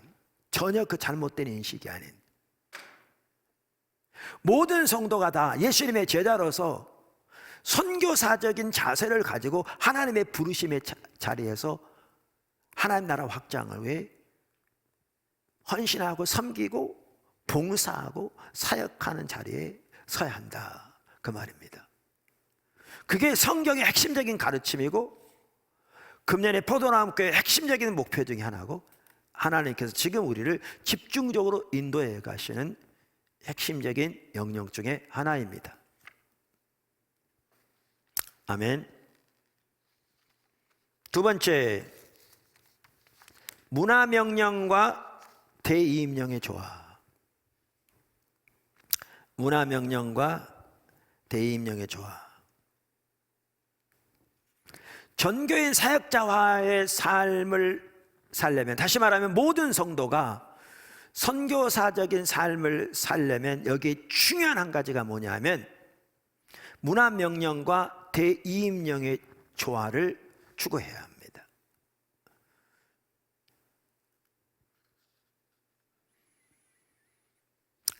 전혀 그 잘못된 인식이 아닌, 모든 성도가 다 예수님의 제자로서 선교사적인 자세를 가지고 하나님의 부르심의 자리에서 하나님 나라 확장을 위해 헌신하고 섬기고 봉사하고 사역하는 자리에 서야 한다, 그 말입니다. 그게 성경의 핵심적인 가르침이고 금년의 포도나무교회의 핵심적인 목표 중에 하나고, 하나님께서 지금 우리를 집중적으로 인도해 가시는 핵심적인 영역 중에 하나입니다. 아멘. 두 번째, 문화명령과 대이임령의 조화. 문화명령과 대이임령의 조화. 전교인 사역자와의 삶을 살려면, 다시 말하면 모든 성도가 선교사적인 삶을 살려면 여기 중요한 한 가지가 뭐냐면 문화명령과 대이임령의 조화를 추구해야 합니다.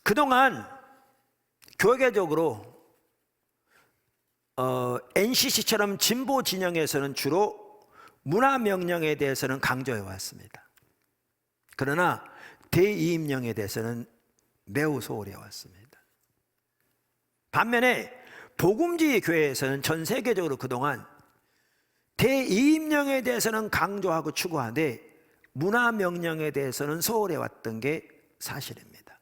그동안 교계적으로 NCC처럼 진보 진영에서는 주로 문화명령에 대해서는 강조해 왔습니다. 그러나 대이임령에 대해서는 매우 소홀해 왔습니다. 반면에 복음지 교회에서는 전 세계적으로 그동안 대이임령에 대해서는 강조하고 추구하되 문화명령에 대해서는 소홀해 왔던 게 사실입니다.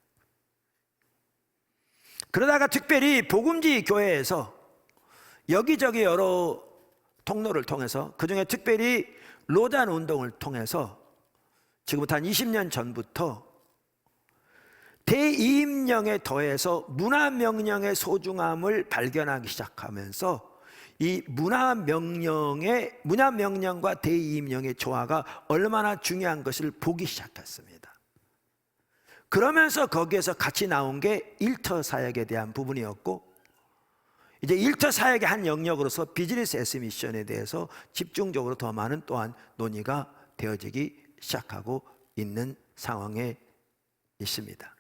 그러다가 특별히 복음지 교회에서 여기저기 여러 통로를 통해서, 그중에 특별히 로잔 운동을 통해서 지금부터 한 20년 전부터 대이임령에 더해서 문화명령의 소중함을 발견하기 시작하면서 이 문화명령과 대이임령의 조화가 얼마나 중요한 것을 보기 시작했습니다. 그러면서 거기에서 같이 나온 게 일터 사역에 대한 부분이었고, 이제 일터 사역의 한 영역으로서 비즈니스 애스 미션에 대해서 집중적으로 더 많은 또한 논의가 되어지기 시작하고 있는 상황에 있습니다.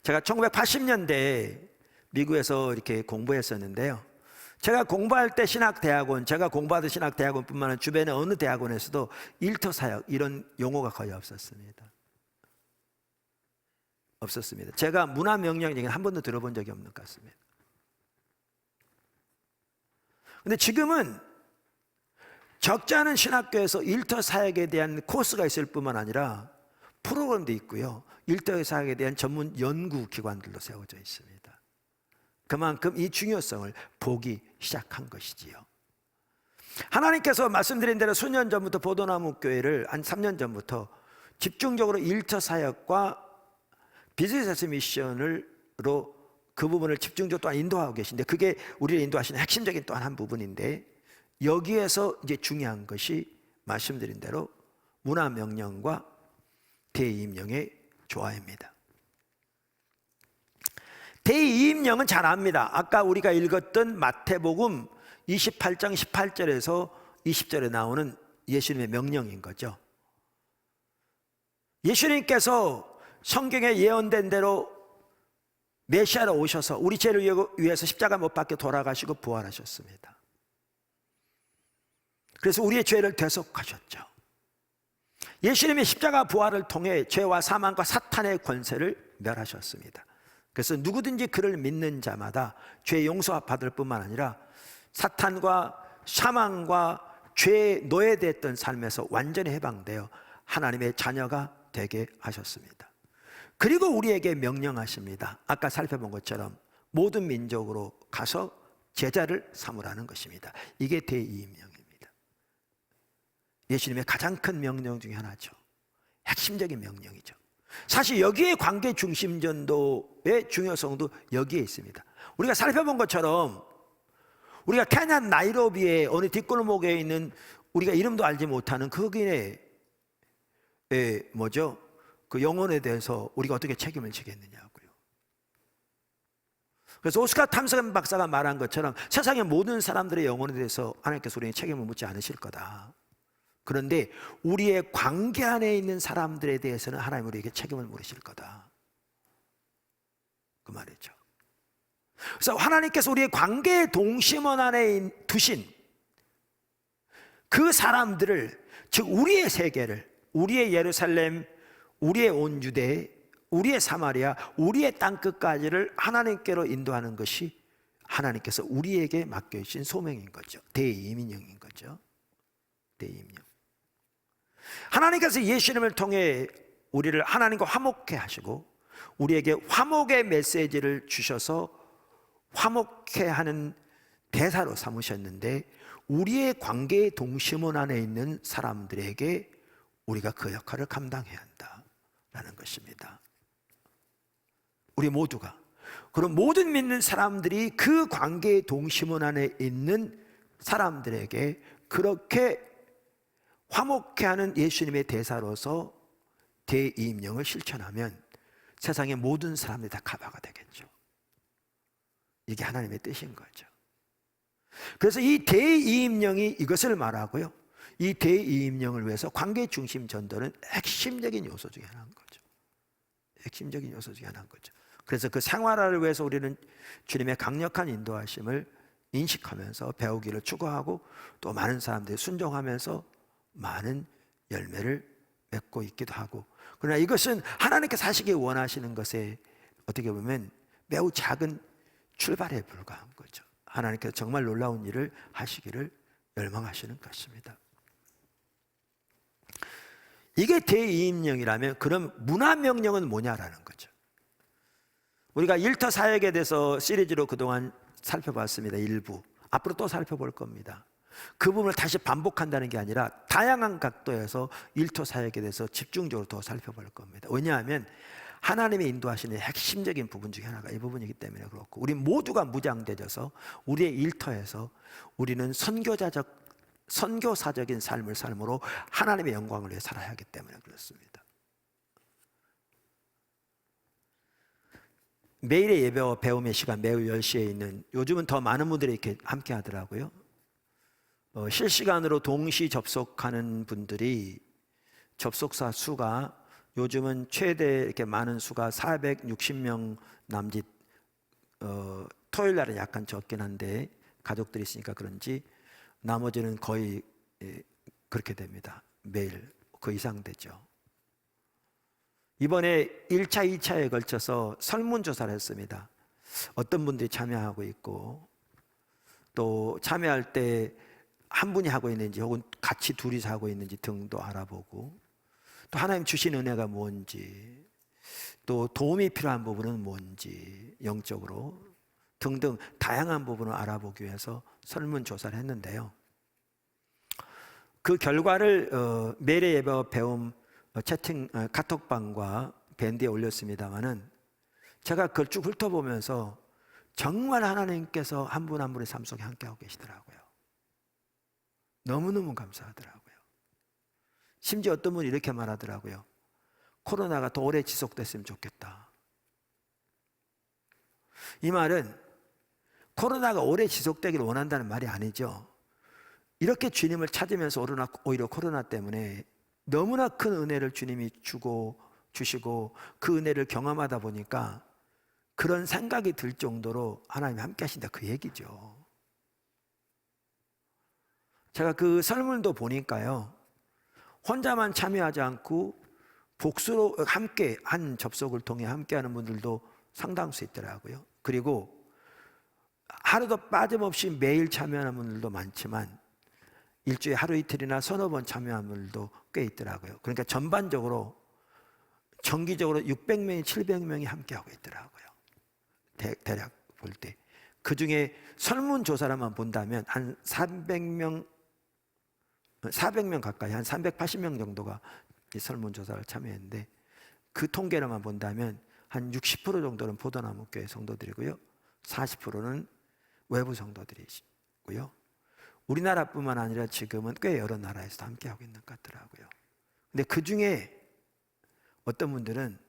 제가 1980년대에 미국에서 이렇게 공부했었는데요, 제가 공부할 때 신학대학원, 제가 공부하던 신학대학원뿐만 아니라 주변의 어느 대학원에서도 일터사역 이런 용어가 거의 없었습니다. 제가 문화명령 얘기는 한 번도 들어본 적이 없는 것 같습니다. 근데 지금은 적지 않은 신학교에서 일터 사역에 대한 코스가 있을 뿐만 아니라 프로그램도 있고요, 일터 사역에 대한 전문 연구기관들도 세워져 있습니다. 그만큼 이 중요성을 보기 시작한 것이지요. 하나님께서 말씀드린 대로 수년 전부터 포도나무 교회를 한 3년 전부터 집중적으로 일터 사역과 비즈니스 미션으로 그 부분을 집중적으로 또한 인도하고 계신데, 그게 우리를 인도하시는 핵심적인 또한 한 부분인데, 여기에서 이제 중요한 것이 말씀드린 대로 문화명령과 대이임령의 조화입니다. 대이임령은 잘 압니다. 아까 우리가 읽었던 마태복음 28장 18절에서 20절에 나오는 예수님의 명령인 거죠. 예수님께서 성경에 예언된 대로 메시아로 오셔서 우리 죄를 위해서 십자가 못 박혀 돌아가시고 부활하셨습니다. 그래서 우리의 죄를 대속하셨죠. 예수님의 십자가 부활을 통해 죄와 사망과 사탄의 권세를 멸하셨습니다. 그래서 누구든지 그를 믿는 자마다 죄 용서 받을 뿐만 아니라 사탄과 사망과 죄에 노예됐던 삶에서 완전히 해방되어 하나님의 자녀가 되게 하셨습니다. 그리고 우리에게 명령하십니다. 아까 살펴본 것처럼 모든 민족으로 가서 제자를 삼으라는 것입니다. 이게 대이임령입니다. 예수님의 가장 큰 명령 중에 하나죠. 핵심적인 명령이죠. 사실 여기에 관계 중심 전도의 중요성도 여기에 있습니다. 우리가 살펴본 것처럼 우리가 케냐 나이로비의 어느 뒷골목에 있는 우리가 이름도 알지 못하는 그 흑인의 그 영혼에 대해서 우리가 어떻게 책임을 지겠느냐고요. 그래서 오스카 탐슨 박사가 말한 것처럼 세상의 모든 사람들의 영혼에 대해서 하나님께서 우리에게 책임을 묻지 않으실 거다. 그런데 우리의 관계 안에 있는 사람들에 대해서는 하나님 우리에게 책임을 물으실 거다. 그 말이죠. 그래서 하나님께서 우리의 관계의 동심원 안에 두신 그 사람들을, 즉 우리의 세계를, 우리의 예루살렘, 우리의 온 유대, 우리의 사마리아, 우리의 땅끝까지를 하나님께로 인도하는 것이 하나님께서 우리에게 맡겨주신 소명인 거죠. 대이민령인 거죠. 대이민령. 하나님께서 예수님을 통해 우리를 하나님과 화목케 하시고 우리에게 화목의 메시지를 주셔서 화목케 하는 대사로 삼으셨는데, 우리의 관계의 동심원 안에 있는 사람들에게 우리가 그 역할을 감당해야 한다라는 것입니다. 우리 모두가, 그럼 모든 믿는 사람들이 그 관계의 동심원 안에 있는 사람들에게 그렇게 화목케 하는 예수님의 대사로서 대이임령을 실천하면 세상의 모든 사람들이 다 카바가 되겠죠. 이게 하나님의 뜻인 거죠. 그래서 이 대이임령이 이것을 말하고요, 이 대이임령을 위해서 관계 중심 전도는 핵심적인 요소 중에 하나인 거죠. 핵심적인 요소 중에 하나인 거죠. 그래서 그 생활화를 위해서 우리는 주님의 강력한 인도하심을 인식하면서 배우기를 추구하고 또 많은 사람들이 순종하면서 많은 열매를 맺고 있기도 하고, 그러나 이것은 하나님께서 하시기 원하시는 것에 어떻게 보면 매우 작은 출발에 불과한 거죠. 하나님께서 정말 놀라운 일을 하시기를 열망하시는 것입니다. 이게 대이임령이라면 그럼 문화명령은 뭐냐라는 거죠. 우리가 일터 사역에 대해서 시리즈로 그동안 살펴봤습니다. 일부. 앞으로 또 살펴볼 겁니다. 그 부분을 다시 반복한다는 게 아니라 다양한 각도에서 일터 사역에 대해서 집중적으로 더 살펴볼 겁니다. 왜냐하면 하나님의 인도하시는 핵심적인 부분 중에 하나가 이 부분이기 때문에 그렇고, 우리 모두가 무장되어서 우리의 일터에서 우리는 선교사적인 삶을 삶으로 하나님의 영광을 위해 살아야 하기 때문에 그렇습니다. 매일의 예배와 배움의 시간 매우 10시에 있는, 요즘은 더 많은 분들이 이렇게 함께 하더라고요. 실시간으로 동시 접속하는 분들이 접속사 수가 요즘은 최대 이렇게 많은 수가 460명 남짓. 토요일 날은 약간 적긴 한데 가족들이 있으니까 그런지 나머지는 거의 그렇게 됩니다. 매일 그 이상 되죠. 이번에 1차, 2차에 걸쳐서 설문조사를 했습니다. 어떤 분들이 참여하고 있고, 또 참여할 때 한 분이 하고 있는지 혹은 같이 둘이서 하고 있는지 등도 알아보고, 또 하나님 주신 은혜가 뭔지, 또 도움이 필요한 부분은 뭔지 영적으로 등등 다양한 부분을 알아보기 위해서 설문조사를 했는데요, 그 결과를 매일의 예배와 배움 채팅 카톡방과 밴드에 올렸습니다마는 제가 그걸 쭉 훑어보면서 정말 하나님께서 한 분 한 분의 삶 속에 함께하고 계시더라고요. 너무너무 감사하더라고요. 심지어 어떤 분이 이렇게 말하더라고요. 코로나가 더 오래 지속됐으면 좋겠다. 이 말은 코로나가 오래 지속되기를 원한다는 말이 아니죠. 이렇게 주님을 찾으면서 오히려 코로나 때문에 너무나 큰 은혜를 주님이 주시고 그 은혜를 경험하다 보니까 그런 생각이 들 정도로 하나님이 함께 하신다, 그 얘기죠. 제가 그 설문도 보니까요, 혼자만 참여하지 않고 복수로 함께 한 접속을 통해 함께하는 분들도 상당수 있더라고요. 그리고 하루도 빠짐없이 매일 참여하는 분들도 많지만 일주일에 하루 이틀이나 서너 번 참여하는 분들도 꽤 있더라고요. 그러니까 전반적으로 정기적으로 600명이 700명이 함께하고 있더라고요. 대략 볼 때. 그 중에 설문조사라만 본다면 한 400명 가까이, 한 380명 정도가 이 설문조사를 참여했는데, 그 통계로만 본다면 한 60% 정도는 포도나무교회 성도들이고요, 40%는 외부 성도들이고요. 우리나라뿐만 아니라 지금은 꽤 여러 나라에서 함께하고 있는 것 같더라고요. 근데 그 중에 어떤 분들은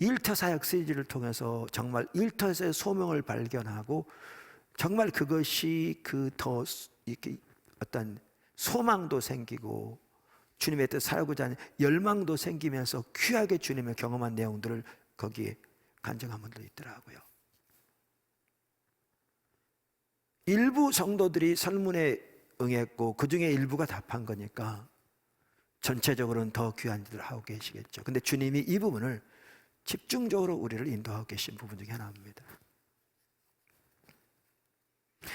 일터 사역 시리즈를 통해서 정말 일터에서의 소명을 발견하고 정말 그것이 그 더 이렇게 어떤 소망도 생기고 주님의 뜻 살고자 하는 열망도 생기면서 귀하게 주님을 경험한 내용들을 거기에 간증한 분도 있더라고요. 일부 성도들이 설문에 응했고 그 중에 일부가 답한 거니까 전체적으로는 더 귀한 일을 하고 계시겠죠. 근데 주님이 이 부분을 집중적으로 우리를 인도하고 계신 부분 중에 하나입니다.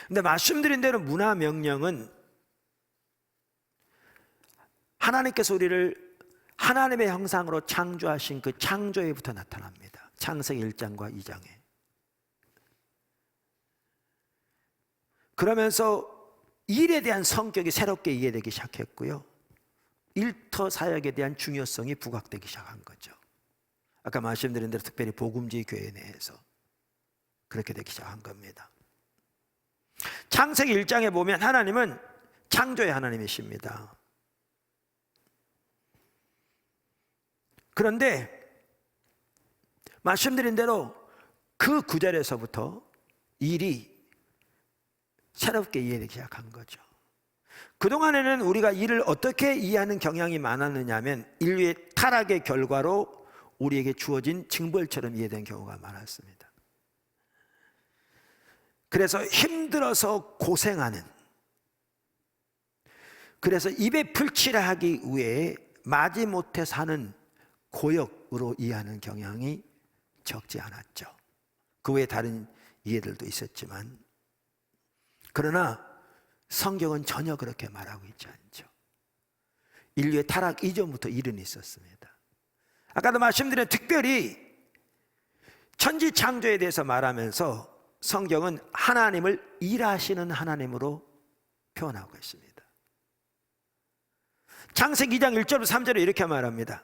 근데 말씀드린 대로 문화 명령은 하나님께서 우리를 하나님의 형상으로 창조하신 그 창조에부터 나타납니다. 창세기 1장과 2장에. 그러면서 일에 대한 성격이 새롭게 이해되기 시작했고요. 일터 사역에 대한 중요성이 부각되기 시작한 거죠. 아까 말씀드린 대로 특별히 복음지 교회 내에서 그렇게 되기 시작한 겁니다. 창세기 1장에 보면 하나님은 창조의 하나님이십니다. 그런데 말씀드린 대로 그 구절에서부터 일이 새롭게 이해되기 시작한 거죠. 그동안에는 우리가 일을 어떻게 이해하는 경향이 많았느냐 하면 인류의 타락의 결과로 우리에게 주어진 징벌처럼 이해된 경우가 많았습니다. 그래서 힘들어서 고생하는, 그래서 입에 풀칠을 하기 위해 마지못해 사는 고역으로 이해하는 경향이 적지 않았죠. 그 외에 다른 이해들도 있었지만, 그러나 성경은 전혀 그렇게 말하고 있지 않죠. 인류의 타락 이전부터 일은 있었습니다. 아까도 말씀드린 특별히 천지 창조에 대해서 말하면서 성경은 하나님을 일하시는 하나님으로 표현하고 있습니다. 창세기 2장 1절부터 3절에 이렇게 말합니다.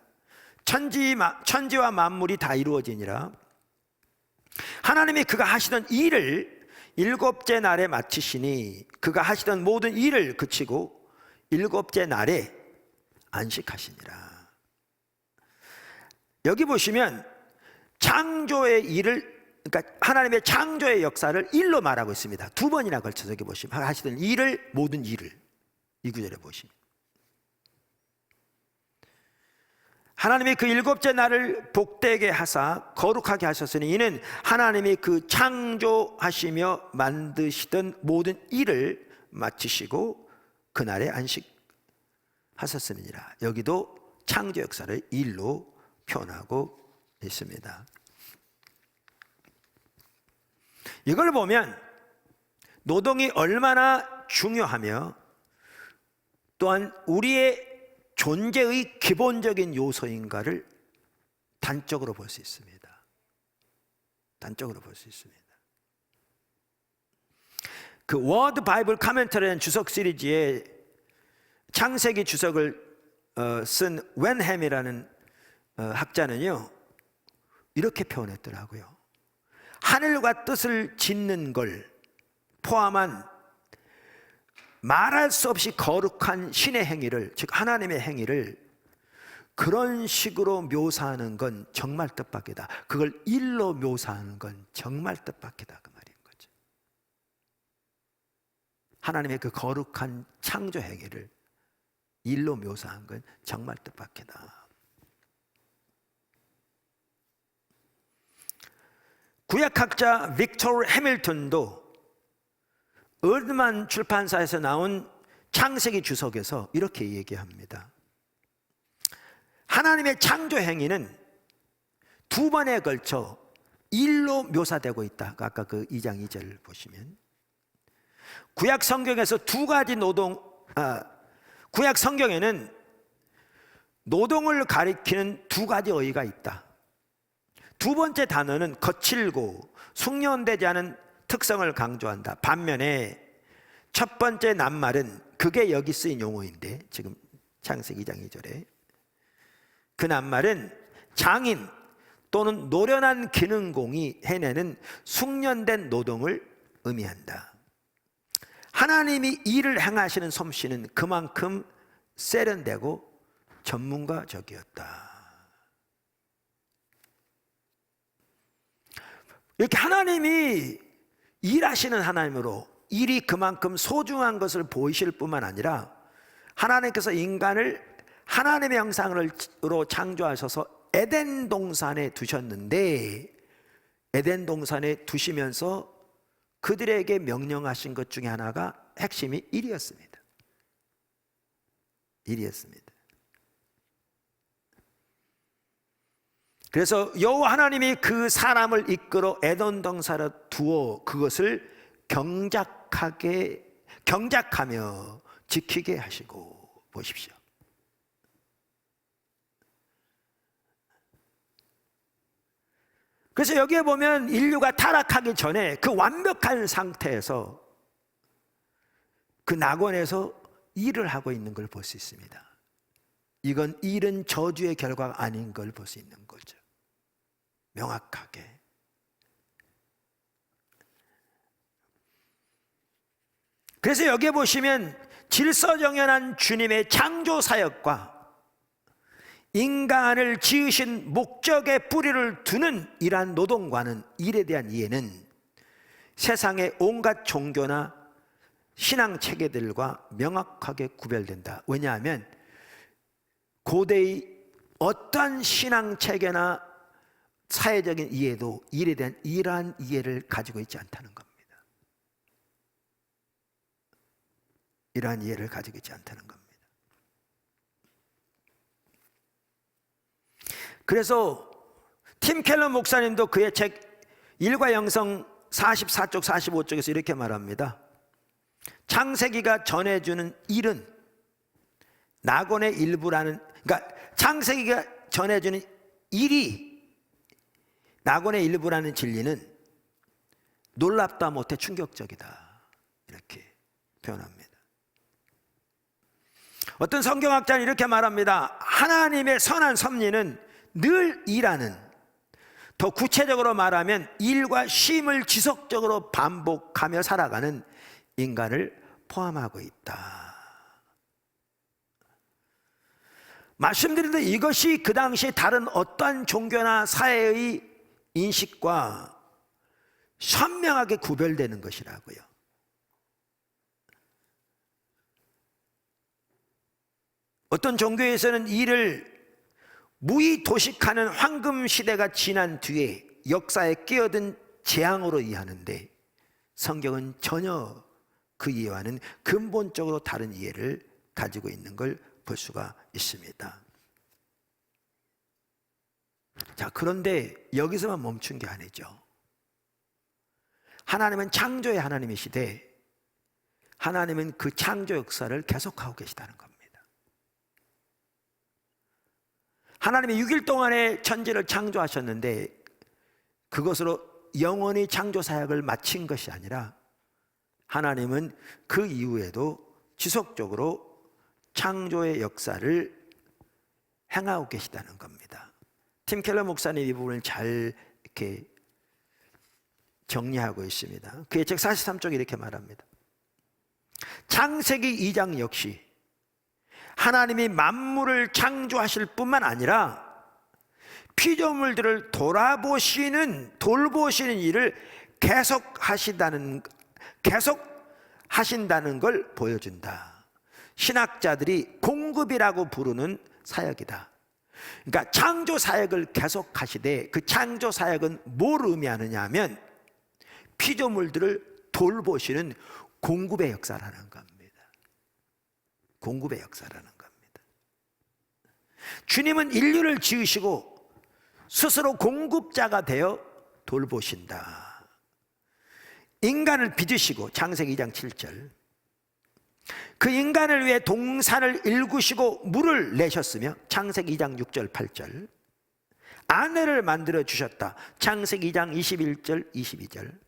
천지와 만물이 다 이루어지니라. 하나님이 그가 하시던 일을 일곱째 날에 마치시니 그가 하시던 모든 일을 그치고 일곱째 날에 안식하시니라. 여기 보시면 창조의 일을, 그러니까 하나님의 창조의 역사를 일로 말하고 있습니다. 두 번이나 걸쳐서 여기 보시면 하시던 일을, 모든 일을, 이 구절에 보시면 하나님이 그 일곱째 날을 복되게 하사 거룩하게 하셨으니 이는 하나님이 그 창조하시며 만드시던 모든 일을 마치시고 그날에 안식하셨음이니라. 여기도 창조 역사를 일로 표현하고 있습니다. 이걸 보면 노동이 얼마나 중요하며 또한 우리의 존재의 기본적인 요소인가를 단적으로 볼 수 있습니다. 단적으로 볼 수 있습니다. 그 워드 바이블 카멘터리라는 주석 시리즈에 창세기 주석을 쓴 웬햄이라는 학자는요 이렇게 표현했더라고요. 하늘과 뜻을 짓는 걸 포함한 말할 수 없이 거룩한 신의 행위를, 즉 하나님의 행위를 그런 식으로 묘사하는 건 정말 뜻밖이다. 그걸 일로 묘사하는 건 정말 뜻밖이다, 그 말인 거죠. 하나님의 그 거룩한 창조 행위를 일로 묘사한 건 정말 뜻밖이다. 구약학자 빅토르 해밀턴도 얼드만 출판사에서 나온 창세기 주석에서 이렇게 얘기합니다. 하나님의 창조 행위는 두 번에 걸쳐 일로 묘사되고 있다. 아까 그 2장 2절을 보시면 구약 성경에서 구약 성경에는 노동을 가리키는 두 가지 어휘가 있다. 두 번째 단어는 거칠고 숙련되지 않은 특성을 강조한다. 반면에 첫 번째 낱말은 그게 여기 쓰인 용어인데 지금 창세기 2장 2절에 그 낱말은 장인 또는 노련한 기능공이 해내는 숙련된 노동을 의미한다. 하나님이 일을 행하시는 솜씨는 그만큼 세련되고 전문가적이었다. 이렇게 하나님이 일하시는 하나님으로 일이 그만큼 소중한 것을 보이실 뿐만 아니라 하나님께서 인간을 하나님의 형상으로 창조하셔서 에덴 동산에 두셨는데, 에덴 동산에 두시면서 그들에게 명령하신 것 중에 하나가 핵심이 일이었습니다. 일이었습니다. 그래서 여호와 하나님이 그 사람을 이끌어 에덴 동산에 두어 그것을 경작하며 지키게 하시고, 보십시오. 그래서 여기에 보면 인류가 타락하기 전에 그 완벽한 상태에서 그 낙원에서 일을 하고 있는 걸 볼 수 있습니다. 이건 일은 저주의 결과가 아닌 걸 볼 수 있는 거죠. 명확하게. 그래서 여기에 보시면 질서정연한 주님의 창조 사역과 인간을 지으신 목적에 뿌리를 두는 이러한 노동과는, 일에 대한 이해는 세상의 온갖 종교나 신앙 체계들과 명확하게 구별된다. 왜냐하면 고대의 어떠한 신앙 체계나 사회적인 이해도 일에 대한 이러한 이해를 가지고 있지 않다는 겁니다. 이러한 이해를 가지고 있지 않다는 겁니다. 그래서 팀 켈러 목사님도 그의 책 일과 영성 44쪽 45쪽에서 이렇게 말합니다. 창세기가 전해주는 일은 낙원의 일부라는, 그러니까 창세기가 전해주는 일이 낙원의 일부라는 진리는 놀랍다 못해 충격적이다, 이렇게 표현합니다. 어떤 성경학자는 이렇게 말합니다. 하나님의 선한 섭리는 늘 일하는, 더 구체적으로 말하면 일과 쉼을 지속적으로 반복하며 살아가는 인간을 포함하고 있다. 말씀드린 대로 이것이 그 당시 다른 어떠한 종교나 사회의 인식과 선명하게 구별되는 것이라고요. 어떤 종교에서는 일을 무의도식하는 황금 시대가 지난 뒤에 역사에 끼어든 재앙으로 이해하는데, 성경은 전혀 그 이해와는 근본적으로 다른 이해를 가지고 있는 걸 볼 수가 있습니다. 자, 그런데 여기서만 멈춘 게 아니죠. 하나님은 창조의 하나님이시되 하나님은 그 창조 역사를 계속하고 계시다는 겁니다. 하나님이 6일 동안에 천지를 창조하셨는데 그것으로 영원히 창조 사역을 마친 것이 아니라 하나님은 그 이후에도 지속적으로 창조의 역사를 행하고 계시다는 겁니다. 팀 켈러 목사님 이 부분을 잘 이렇게 정리하고 있습니다. 그의 책 43쪽에 이렇게 말합니다. 창세기 2장 역시 하나님이 만물을 창조하실 뿐만 아니라 피조물들을 돌보시는 일을 계속 하신다는 걸 보여준다. 신학자들이 공급이라고 부르는 사역이다. 그러니까 창조 사역을 계속 하시되 그 창조 사역은 뭘 의미하느냐 하면 피조물들을 돌보시는 공급의 역사라는 겁니다. 공급의 역사라는 겁니다. 주님은 인류를 지으시고 스스로 공급자가 되어 돌보신다. 인간을 빚으시고 창세기 2장 7절 그 인간을 위해 동산을 일구시고 물을 내셨으며 창세기 2장 6절 8절 아내를 만들어 주셨다. 창세기 2장 21절 22절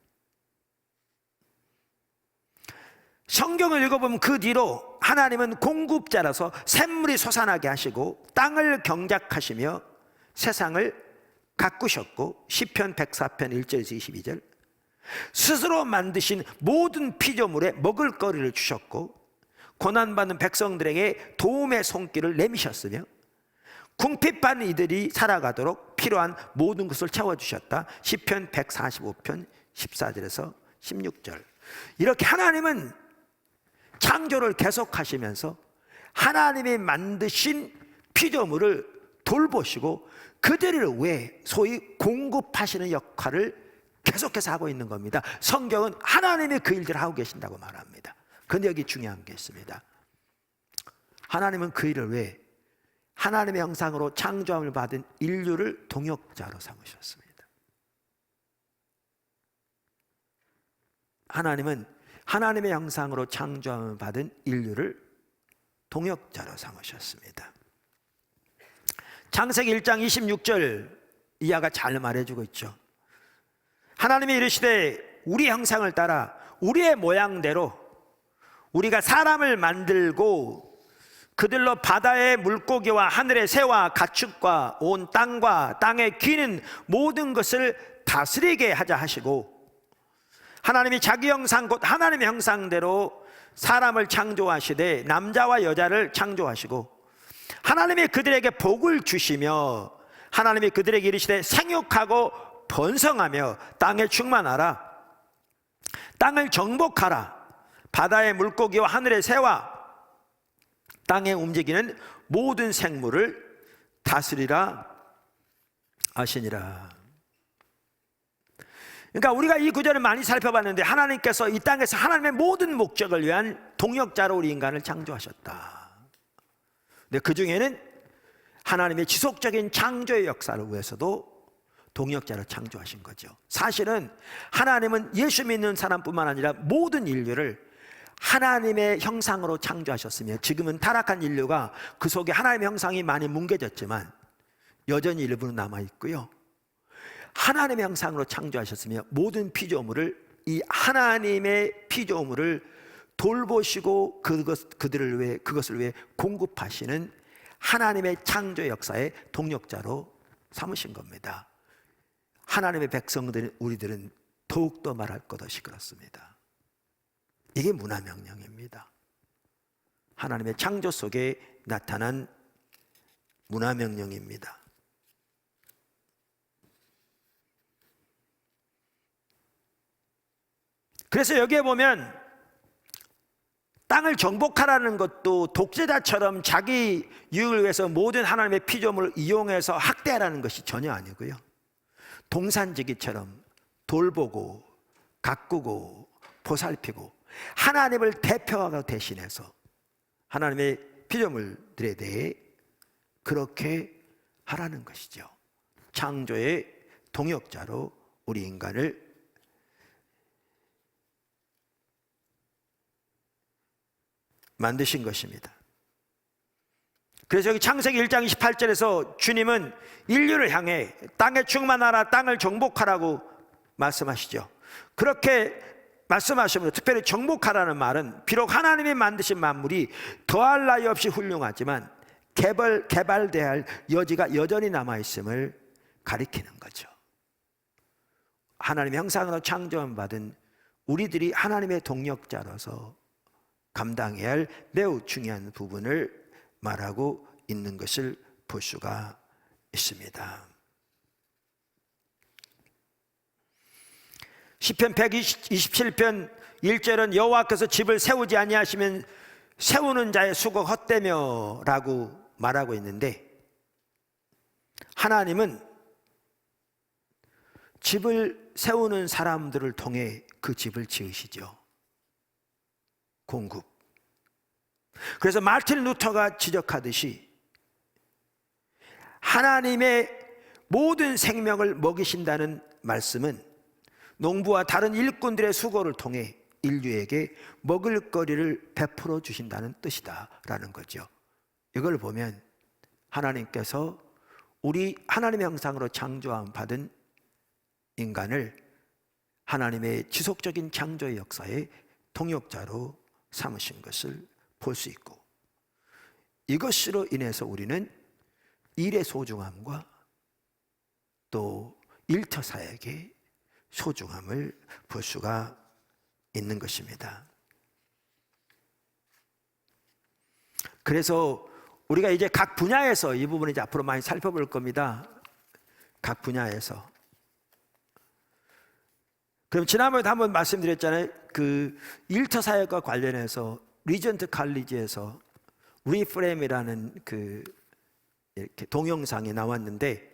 성경을 읽어보면 그 뒤로 하나님은 공급자라서 샘물이 솟아나게 하시고 땅을 경작하시며 세상을 가꾸셨고 시편 104편 1절에서 22절 스스로 만드신 모든 피조물에 먹을 거리를 주셨고 고난받는 백성들에게 도움의 손길을 내미셨으며 궁핍한 이들이 살아가도록 필요한 모든 것을 채워주셨다. 시편 145편 14절에서 16절. 이렇게 하나님은 창조를 계속하시면서 하나님이 만드신 피조물을 돌보시고 그들을 위해 소위 공급하시는 역할을 계속해서 하고 있는 겁니다. 성경은 하나님이 그 일들을 하고 계신다고 말합니다. 그런데 여기 중요한 게 있습니다. 하나님은 그 일을 위해 하나님의 형상으로 창조함을 받은 인류를 동역자로 삼으셨습니다. 하나님은 하나님의 형상으로 창조함을 받은 인류를 동역자로 삼으셨습니다. 창세기 1장 26절 이하가 잘 말해주고 있죠. 하나님이 이르시되 우리 형상을 따라 우리의 모양대로 우리가 사람을 만들고 그들로 바다의 물고기와 하늘의 새와 가축과 온 땅과 땅에 기는 모든 것을 다스리게 하자 하시고, 하나님이 자기 형상 곧 하나님의 형상대로 사람을 창조하시되 남자와 여자를 창조하시고, 하나님이 그들에게 복을 주시며 하나님이 그들에게 이르시되 생육하고 번성하며 땅에 충만하라, 땅을 정복하라, 바다의 물고기와 하늘의 새와 땅에 움직이는 모든 생물을 다스리라 하시니라. 그러니까 우리가 이 구절을 많이 살펴봤는데 하나님께서 이 땅에서 하나님의 모든 목적을 위한 동역자로 우리 인간을 창조하셨다. 근데 그 중에는 하나님의 지속적인 창조의 역사를 위해서도 동역자를 창조하신 거죠. 사실은 하나님은 예수 믿는 사람뿐만 아니라 모든 인류를 하나님의 형상으로 창조하셨으며, 지금은 타락한 인류가 그 속에 하나님의 형상이 많이 뭉개졌지만 여전히 일부는 남아있고요, 하나님의 형상으로 창조하셨으며 모든 피조물을, 이 하나님의 피조물을 돌보시고 그것을 위해 공급하시는 하나님의 창조 역사의 동역자로 삼으신 겁니다. 하나님의 백성들 우리들은 더욱더 말할 것 없이 그렇습니다. 이게 문화명령입니다. 하나님의 창조 속에 나타난 문화명령입니다. 그래서 여기에 보면 땅을 정복하라는 것도 독재자처럼 자기 유익을 위해서 모든 하나님의 피조물을 이용해서 학대하라는 것이 전혀 아니고요, 동산지기처럼 돌보고 가꾸고 보살피고 하나님을 대표하고 대신해서 하나님의 피조물들에 대해 그렇게 하라는 것이죠. 창조의 동역자로 우리 인간을 만드신 것입니다. 그래서 여기 창세기 1장 28절에서 주님은 인류를 향해 땅에 충만하라, 땅을 정복하라고 말씀하시죠. 그렇게 말씀하시면 특별히 정복하라는 말은 비록 하나님이 만드신 만물이 더할 나위 없이 훌륭하지만 개발돼야 할 여지가 여전히 남아있음을 가리키는 거죠. 하나님의 형상으로 창조받은 우리들이 하나님의 동역자로서 감당해야 할 매우 중요한 부분을 말하고 있는 것을 볼 수가 있습니다. 시편 127편 1절은 여호와께서 집을 세우지 아니하시면 세우는 자의 수고 헛되며 라고 말하고 있는데, 하나님은 집을 세우는 사람들을 통해 그 집을 지으시죠. 공급. 그래서 마틴 루터가 지적하듯이 하나님의 모든 생명을 먹이신다는 말씀은 농부와 다른 일꾼들의 수고를 통해 인류에게 먹을거리를 베풀어 주신다는 뜻이다라는 거죠. 이걸 보면 하나님께서 우리 하나님의 형상으로 창조함 받은 인간을 하나님의 지속적인 창조의 역사의 동역자로 삼으신 것을 볼 수 있고, 이것으로 인해서 우리는 일의 소중함과 또 일터사역의 소중함을 볼 수가 있는 것입니다. 그래서 우리가 이제 각 분야에서 이 부분을 이제 앞으로 많이 살펴볼 겁니다. 각 분야에서. 그럼 지난번에도 한번 말씀드렸잖아요. 그 일터 사역과 관련해서 리전트 칼리지에서 리프레임이라는 그 이렇게 동영상이 나왔는데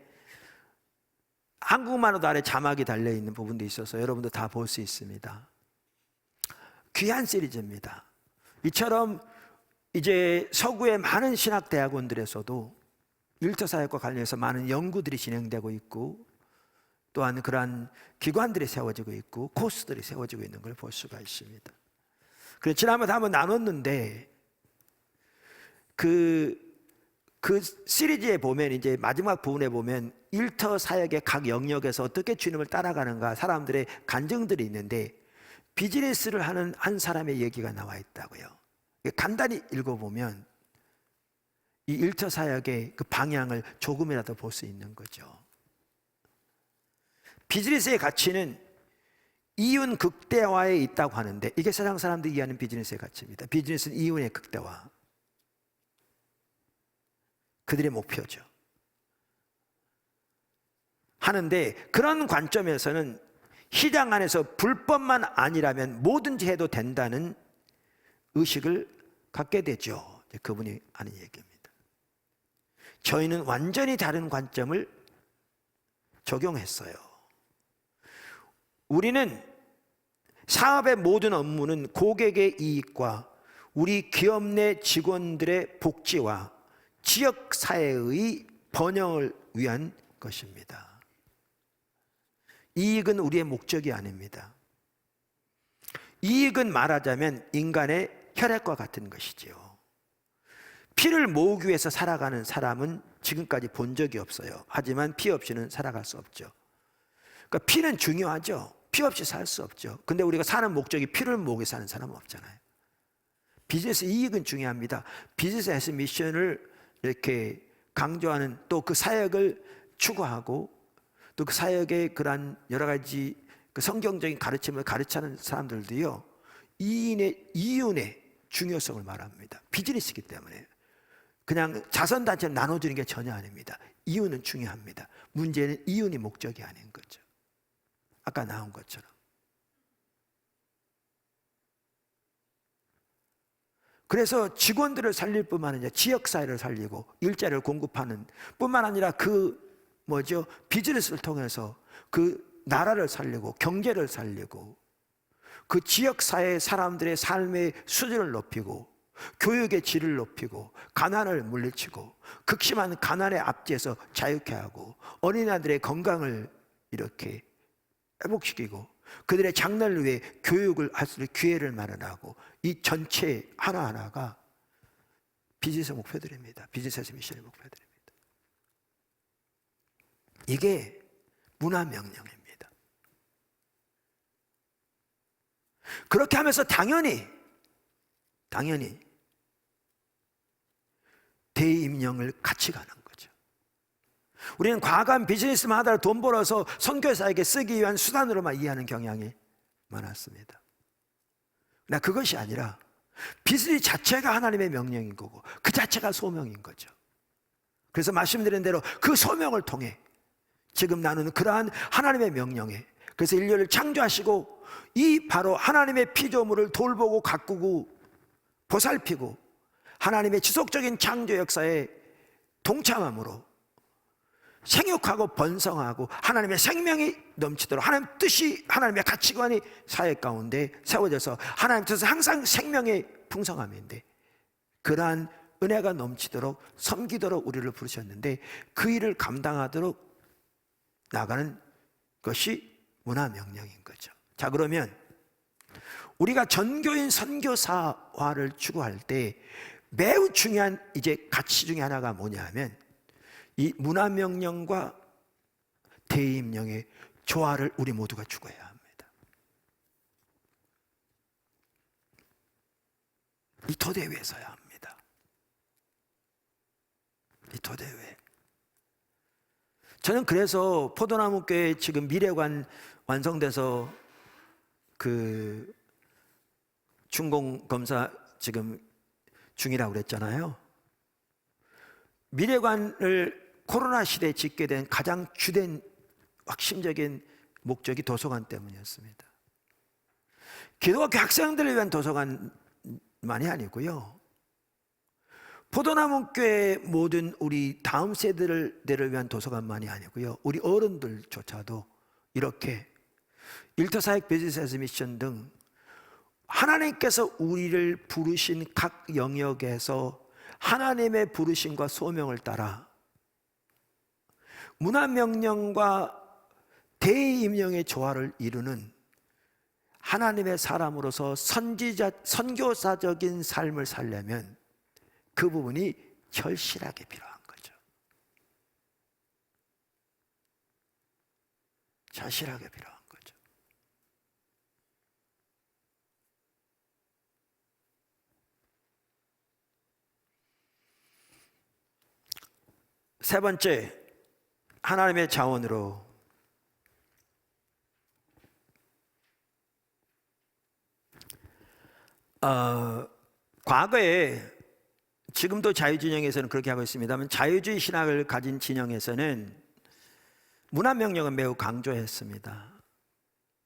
한국말로도 아래 자막이 달려 있는 부분도 있어서 여러분도 다 볼 수 있습니다. 귀한 시리즈입니다. 이처럼 이제 서구의 많은 신학대학원들에서도 일터 사역과 관련해서 많은 연구들이 진행되고 있고 또한 그러한 기관들이 세워지고 있고 코스들이 세워지고 있는 걸 볼 수가 있습니다. 그래서 지난번에 한번 나눴는데 그 시리즈에 보면 이제 마지막 부분에 보면 일터 사역의 각 영역에서 어떻게 주님을 따라가는가 사람들의 간증들이 있는데 비즈니스를 하는 한 사람의 얘기가 나와 있다고요. 간단히 읽어보면 이 일터 사역의 그 방향을 조금이라도 볼 수 있는 거죠. 비즈니스의 가치는 이윤 극대화에 있다고 하는데 이게 세상 사람들이 이해하는 비즈니스의 가치입니다. 비즈니스는 이윤의 극대화, 그들의 목표죠. 하는데 그런 관점에서는 시장 안에서 불법만 아니라면 뭐든지 해도 된다는 의식을 갖게 되죠. 그분이 하는 얘기입니다. 저희는 완전히 다른 관점을 적용했어요. 우리는 사업의 모든 업무는 고객의 이익과 우리 기업 내 직원들의 복지와 지역 사회의 번영을 위한 것입니다. 이익은 우리의 목적이 아닙니다. 이익은 말하자면 인간의 혈액과 같은 것이지요. 피를 모으기 위해서 살아가는 사람은 지금까지 본 적이 없어요. 하지만 피 없이는 살아갈 수 없죠. 그러니까 피는 중요하죠. 피 없이 살 수 없죠. 근데 우리가 사는 목적이 피를 모으기 위해서 사는 사람은 없잖아요. 비즈니스 이익은 중요합니다. 비즈니스 미션을 이렇게 강조하는 또 그 사역을 추구하고 또 그 사역의 그러한 여러 가지 그 성경적인 가르침을 가르치는 사람들도요, 이윤의 중요성을 말합니다. 비즈니스이기 때문에. 그냥 자선단체를 나눠주는 게 전혀 아닙니다. 이윤은 중요합니다. 문제는 이윤이 목적이 아닌 거죠. 아까 나온 것처럼. 그래서 직원들을 살릴 뿐만 아니라 지역사회를 살리고 일자리를 공급하는 뿐만 아니라 비즈니스를 통해서 그 나라를 살리고 경제를 살리고 그 지역사회 사람들의 삶의 수준을 높이고 교육의 질을 높이고 가난을 물리치고 극심한 가난의 압제에서 자유케 하고 어린아이들의 건강을 이렇게 회복시키고 그들의 장래를 위해 교육을 할 수 있는 기회를 마련하고 이 전체 하나하나가 비즈니스 목표들입니다. 비즈니스 미션의 목표들입니다. 이게 문화 명령입니다. 그렇게 하면서 당연히 대임령을 같이 가는 거죠. 우리는 과감 비즈니스만 하다가 돈 벌어서 선교사에게 쓰기 위한 수단으로만 이해하는 경향이 많았습니다. 그러나 그것이 아니라 비즈니스 자체가 하나님의 명령인 거고 그 자체가 소명인 거죠. 그래서 말씀드린 대로 그 소명을 통해 지금 나누는 그러한 하나님의 명령에 그래서 인류를 창조하시고 이 바로 하나님의 피조물을 돌보고 가꾸고 보살피고 하나님의 지속적인 창조 역사에 동참함으로 생육하고 번성하고 하나님의 생명이 넘치도록 하나님 뜻이 하나님의 가치관이 사회 가운데 세워져서 하나님 뜻은 항상 생명의 풍성함인데 그러한 은혜가 넘치도록 섬기도록 우리를 부르셨는데 그 일을 감당하도록 나가는 것이 문화 명령인 거죠. 자, 그러면 우리가 전교인 선교사화를 추구할 때 매우 중요한 이제 가치 중에 하나가 뭐냐면 이 문화 명령과 대임령의 조화를 우리 모두가 추구해야 합니다. 이 토대 위에 서야 합니다. 이 토대 위에. 저는 그래서 포도나무교회 지금 미래관 완성돼서 그 준공 검사 지금 중이라고 그랬잖아요. 미래관을 코로나 시대에 짓게 된 가장 주된 핵심적인 목적이 도서관 때문이었습니다. 기독교 학생들을 위한 도서관만이 아니고요, 포도나무교회 모든 우리 다음 세대를 위한 도서관만이 아니고요, 우리 어른들조차도 이렇게 일터사역 비즈니스 미션 등 하나님께서 우리를 부르신 각 영역에서 하나님의 부르심과 소명을 따라 문화명령과 대임령의 조화를 이루는 하나님의 사람으로서 선교사적인 삶을 살려면 그 부분이 절실하게 필요한 거죠. 절실하게 필요한 거죠. 세 번째, 하나님의 자원으로 과거에, 지금도 자유진영에서는 그렇게 하고 있습니다만, 자유주의 신학을 가진 진영에서는 문화명령은 매우 강조했습니다.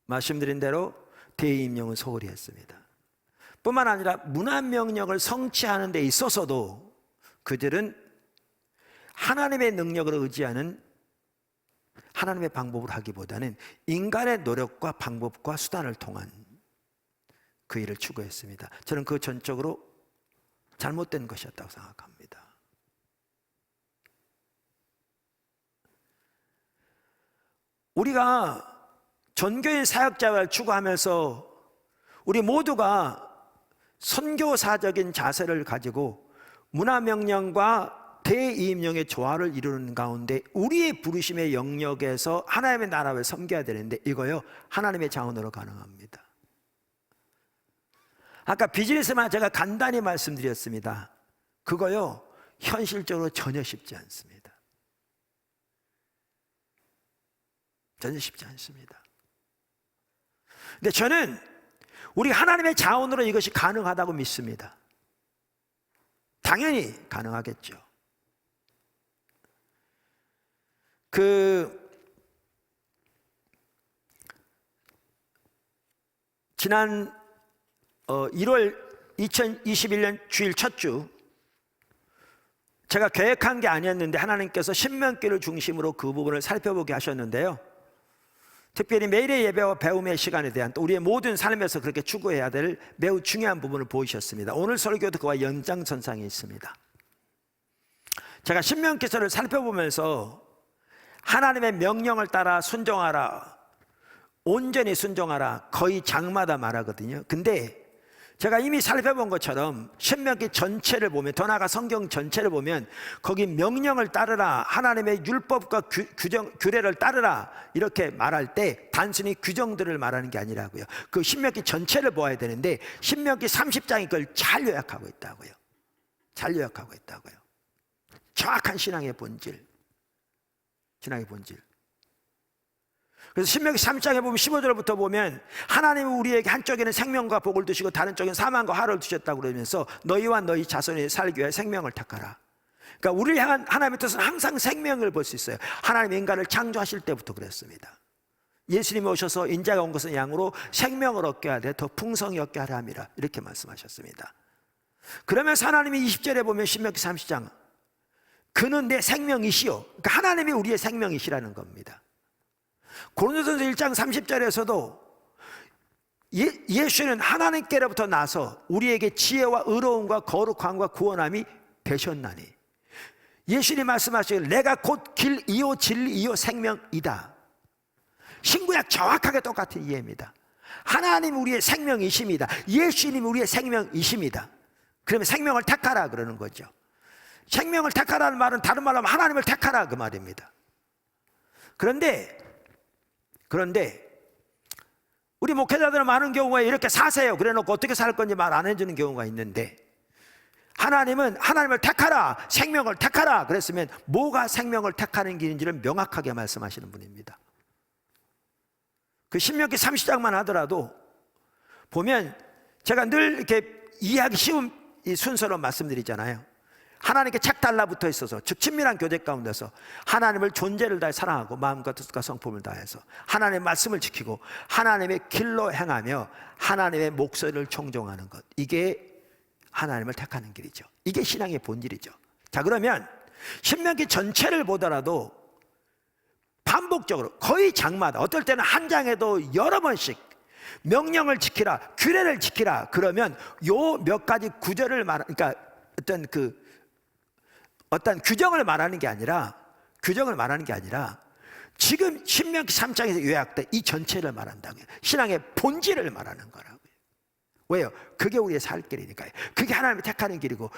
말씀드린 대로 대임령은 소홀히 했습니다. 뿐만 아니라 문화명령을 성취하는 데 있어서도 그들은 하나님의 능력을 의지하는 하나님의 방법을 하기보다는 인간의 노력과 방법과 수단을 통한 그 일을 추구했습니다. 저는 그 전적으로 잘못된 것이었다고 생각합니다. 우리가 전교인 사역자를 추구하면서 우리 모두가 선교사적인 자세를 가지고 문화명령과 대이임령의 조화를 이루는 가운데 우리의 부르심의 영역에서 하나님의 나라를 섬겨야 되는데, 이거요 하나님의 자원으로 가능합니다. 아까 비즈니스만 제가 간단히 말씀드렸습니다. 그거요 현실적으로 전혀 쉽지 않습니다. 전혀 쉽지 않습니다. 근데 저는 우리 하나님의 자원으로 이것이 가능하다고 믿습니다. 당연히 가능하겠죠. 지난 1월 2021년 주일 첫 주, 제가 계획한 게 아니었는데 하나님께서 신명기를 중심으로 그 부분을 살펴보게 하셨는데요, 특별히 매일의 예배와 배움의 시간에 대한, 또 우리의 모든 삶에서 그렇게 추구해야 될 매우 중요한 부분을 보이셨습니다. 오늘 설교도 그와 연장선상에 있습니다. 제가 신명기서를 살펴보면서 하나님의 명령을 따라 순종하라, 온전히 순종하라, 거의 장마다 말하거든요. 근데 제가 이미 살펴본 것처럼 신명기 전체를 보면, 더 나아가 성경 전체를 보면 거기 명령을 따르라, 하나님의 율법과 규례를 따르라 이렇게 말할 때 단순히 규정들을 말하는 게 아니라고요, 그 신명기 전체를 보아야 되는데 신명기 30장이 그걸 잘 요약하고 있다고요. 잘 요약하고 있다고요. 정확한 신앙의 본질, 신앙의 본질. 그래서 신명기 3장에 보면 15절부터 보면 하나님은 우리에게 한쪽에는 생명과 복을 두시고 다른 쪽에는 사망과 화를 두셨다고 그러면서 너희와 너희 자손이 살기 위해 생명을 택하라. 그러니까 우리를 향한 하나님의 뜻은 항상 생명을 볼 수 있어요. 하나님 인간을 창조하실 때부터 그랬습니다. 예수님이 오셔서 인자가 온 것은 양으로 생명을 얻게 하되 더 풍성히 얻게 하려 함이라, 이렇게 말씀하셨습니다. 그러면서 하나님이 20절에 보면 신명기 30장, 그는 내 생명이시요, 그러니까 하나님이 우리의 생명이시라는 겁니다. 고린도전서 1장 30절에서도 예수는 하나님께로부터 나서 우리에게 지혜와 의로움과 거룩함과 구원함이 되셨나니, 예수님 말씀하시길 내가 곧 길이요 진리이요 생명이다. 신구약 정확하게 똑같은 이해입니다. 하나님 우리의 생명이십니다. 예수님 우리의 생명이십니다. 그러면 생명을 택하라 그러는 거죠. 생명을 택하라는 말은 다른 말로 하면 하나님을 택하라 그 말입니다. 그런데 우리 목회자들은 많은 경우에 이렇게 사세요 그래 놓고 어떻게 살 건지 말 안 해주는 경우가 있는데, 하나님은 하나님을 택하라, 생명을 택하라 그랬으면 뭐가 생명을 택하는 길인지를 명확하게 말씀하시는 분입니다. 그 신명기 30장만 하더라도 보면 제가 늘 이렇게 이해하기 쉬운 이 순서로 말씀드리잖아요. 하나님께 착 달라붙어 있어서, 즉 친밀한 교제 가운데서 하나님을 존재를 다해 사랑하고 마음과 뜻과 성품을 다해서 하나님의 말씀을 지키고 하나님의 길로 행하며 하나님의 목소리를 청종하는 것, 이게 하나님을 택하는 길이죠. 이게 신앙의 본질이죠. 자, 그러면 신명기 전체를 보더라도 반복적으로 거의 장마다, 어떨 때는 한 장에도 여러 번씩 명령을 지키라, 규례를 지키라, 그러면 요 몇 가지 구절을 그러니까 어떤 규정을 말하는 게 아니라 지금 신명기 3장에서 요약된 이 전체를 말한다고요. 신앙의 본질을 말하는 거라고요. 왜요? 그게 우리의 살 길이니까요. 그게 하나님이 택하는 길이고,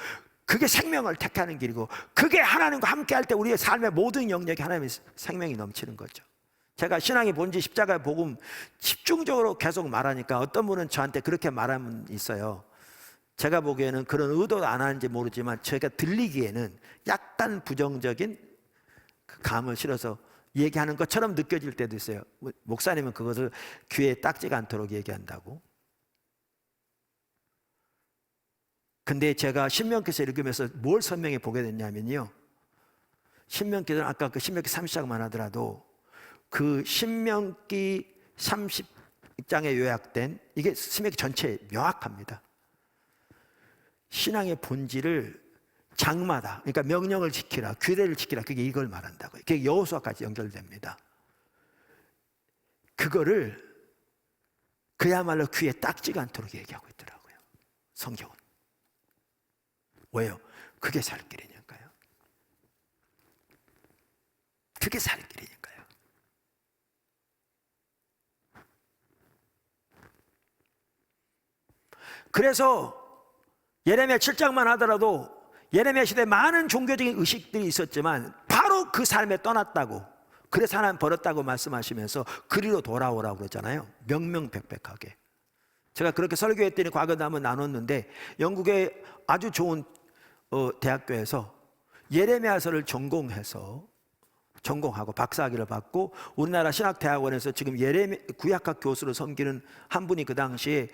그게 생명을 택하는 길이고, 그게 하나님과 함께 할 때 우리의 삶의 모든 영역에 하나님의 생명이 넘치는 거죠. 제가 신앙의 본질, 십자가의 복음 집중적으로 계속 말하니까 어떤 분은 저한테 그렇게 말하면 있어요. 제가 보기에는 그런 의도도 안 하는지 모르지만 제가 들리기에는 약간 부정적인 그 감을 실어서 얘기하는 것처럼 느껴질 때도 있어요. 목사님은 그것을 귀에 딱지가 않도록 얘기한다고. 근데 제가 신명기서 읽으면서 뭘 설명해 보게 됐냐면요, 신명기는 아까 그 신명기 30장만 하더라도 그 신명기 30장에 요약된 이게 신명기 전체에 명확합니다. 신앙의 본질을 장마다, 그러니까 명령을 지키라, 규례를 지키라, 그게 이걸 말한다고요. 그게 여호수아까지 연결됩니다. 그거를 그야말로 귀에 딱지가 않도록 얘기하고 있더라고요, 성경은. 왜요? 그게 살 길이니까요. 그게 살 길이니까요. 그래서 예레미야 7장만 하더라도 예레미야 시대에 많은 종교적인 의식들이 있었지만 바로 그 삶에 떠났다고, 그래서 하나님 버렸다고 말씀하시면서 그리로 돌아오라고 그러잖아요. 명명백백하게. 제가 그렇게 설교했더니 과거도 한번 나눴는데, 영국의 아주 좋은 대학교에서 예레미야서를 전공하고 박사학위를 받고 우리나라 신학대학원에서 지금 구약학 교수로 섬기는 한 분이 그 당시에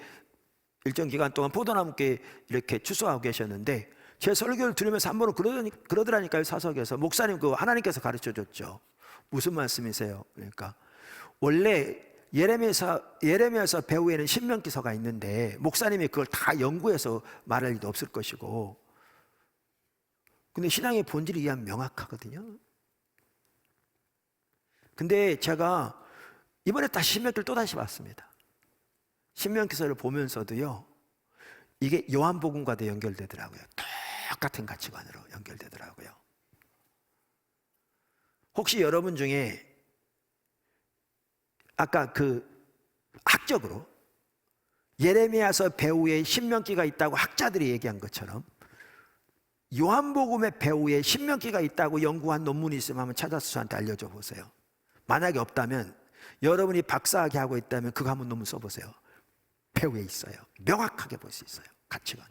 일정 기간 동안 포도나무께 이렇게 추수하고 계셨는데, 제 설교를 들으면서 한 번은 그러더라니까요, 사석에서. 목사님, 그거 하나님께서 가르쳐 줬죠. 무슨 말씀이세요? 그러니까 원래 예레미야서 배후에는 신명기서가 있는데 목사님이 그걸 다 연구해서 말할 일도 없을 것이고, 근데 신앙의 본질이 이해하면 명확하거든요. 근데 제가 이번에 다시 신명기를 또다시 봤습니다. 신명기서를 보면서도요, 이게 요한복음과도 연결되더라고요. 똑같은 가치관으로 연결되더라고요. 혹시 여러분 중에 아까 그 학적으로 예레미야서 배후에 신명기가 있다고 학자들이 얘기한 것처럼 요한복음의 배후에 신명기가 있다고 연구한 논문이 있으면 한번 찾아서 저한테 알려줘 보세요. 만약에 없다면, 여러분이 박사학위 하고 있다면 그거 한번 논문 써보세요. 배후에 있어요. 명확하게 볼 수 있어요, 가치관.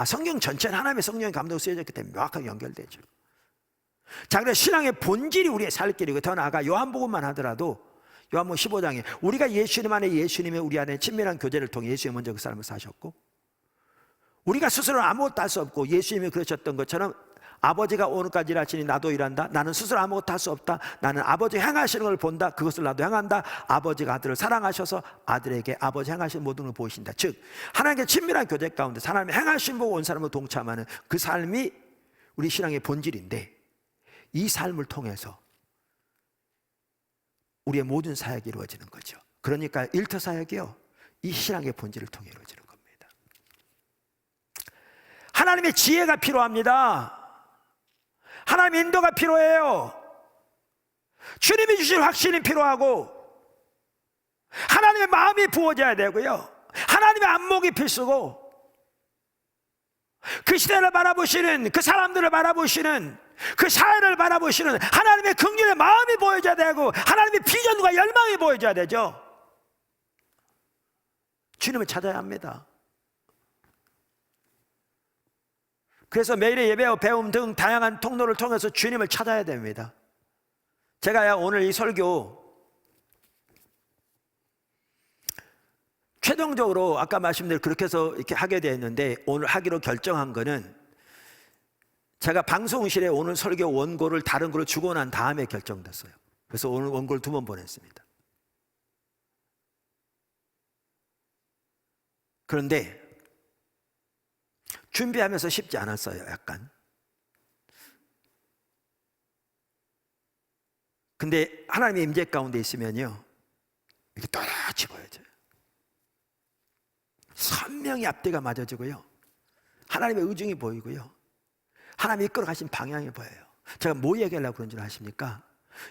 성경 전체는 하나님의 성령의 감동으로 쓰여졌기 때문에 명확하게 연결되죠. 자, 그래서 신앙의 본질이 우리의 살 길이고, 더 나아가 요한복음만 하더라도 요한복음 15장에 우리가 예수님 안에, 예수님의 우리 안에 친밀한 교제를 통해 예수님이 먼저 그 삶을 사셨고, 우리가 스스로는 아무것도 할 수 없고 예수님이 그러셨던 것처럼 아버지가 오늘까지 일하시니 나도 일한다. 나는 스스로 아무것도 할 수 없다. 나는 아버지 행하시는 걸 본다. 그것을 나도 행한다. 아버지가 아들을 사랑하셔서 아들에게 아버지 행하시는 모든 걸 보이신다. 즉 하나님께 친밀한 교제 가운데 하나님의 행하신 보고 온 사람을 동참하는 그 삶이 우리 신앙의 본질인데, 이 삶을 통해서 우리의 모든 사역이 이루어지는 거죠. 그러니까 일터 사역이요, 이 신앙의 본질을 통해 이루어지는 겁니다. 하나님의 지혜가 필요합니다. 하나님의 인도가 필요해요. 주님이 주신 확신이 필요하고, 하나님의 마음이 부어져야 되고요, 하나님의 안목이 필수고, 그 시대를 바라보시는, 그 사람들을 바라보시는, 그 사회를 바라보시는 하나님의 긍휼의 마음이 보여져야 되고, 하나님의 비전과 열망이 보여져야 되죠. 주님을 찾아야 합니다. 그래서 매일의 예배와 배움 등 다양한 통로를 통해서 주님을 찾아야 됩니다. 제가 오늘 이 설교 최종적으로 아까 말씀대로 그렇게 해서 이렇게 하게 되었는데, 오늘 하기로 결정한 거는 제가 방송실에 오늘 설교 원고를 다른 걸로 주고 난 다음에 결정됐어요. 그래서 오늘 원고를 2번 보냈습니다. 그런데 준비하면서 쉽지 않았어요, 약간. 근데 하나님의 임재 가운데 있으면요, 이렇게 또렷이 보여져요. 선명히 앞뒤가 맞아지고요, 하나님의 의중이 보이고요, 하나님이 이끌어 가신 방향이 보여요. 제가 뭐 얘기하려고 그런 줄 아십니까?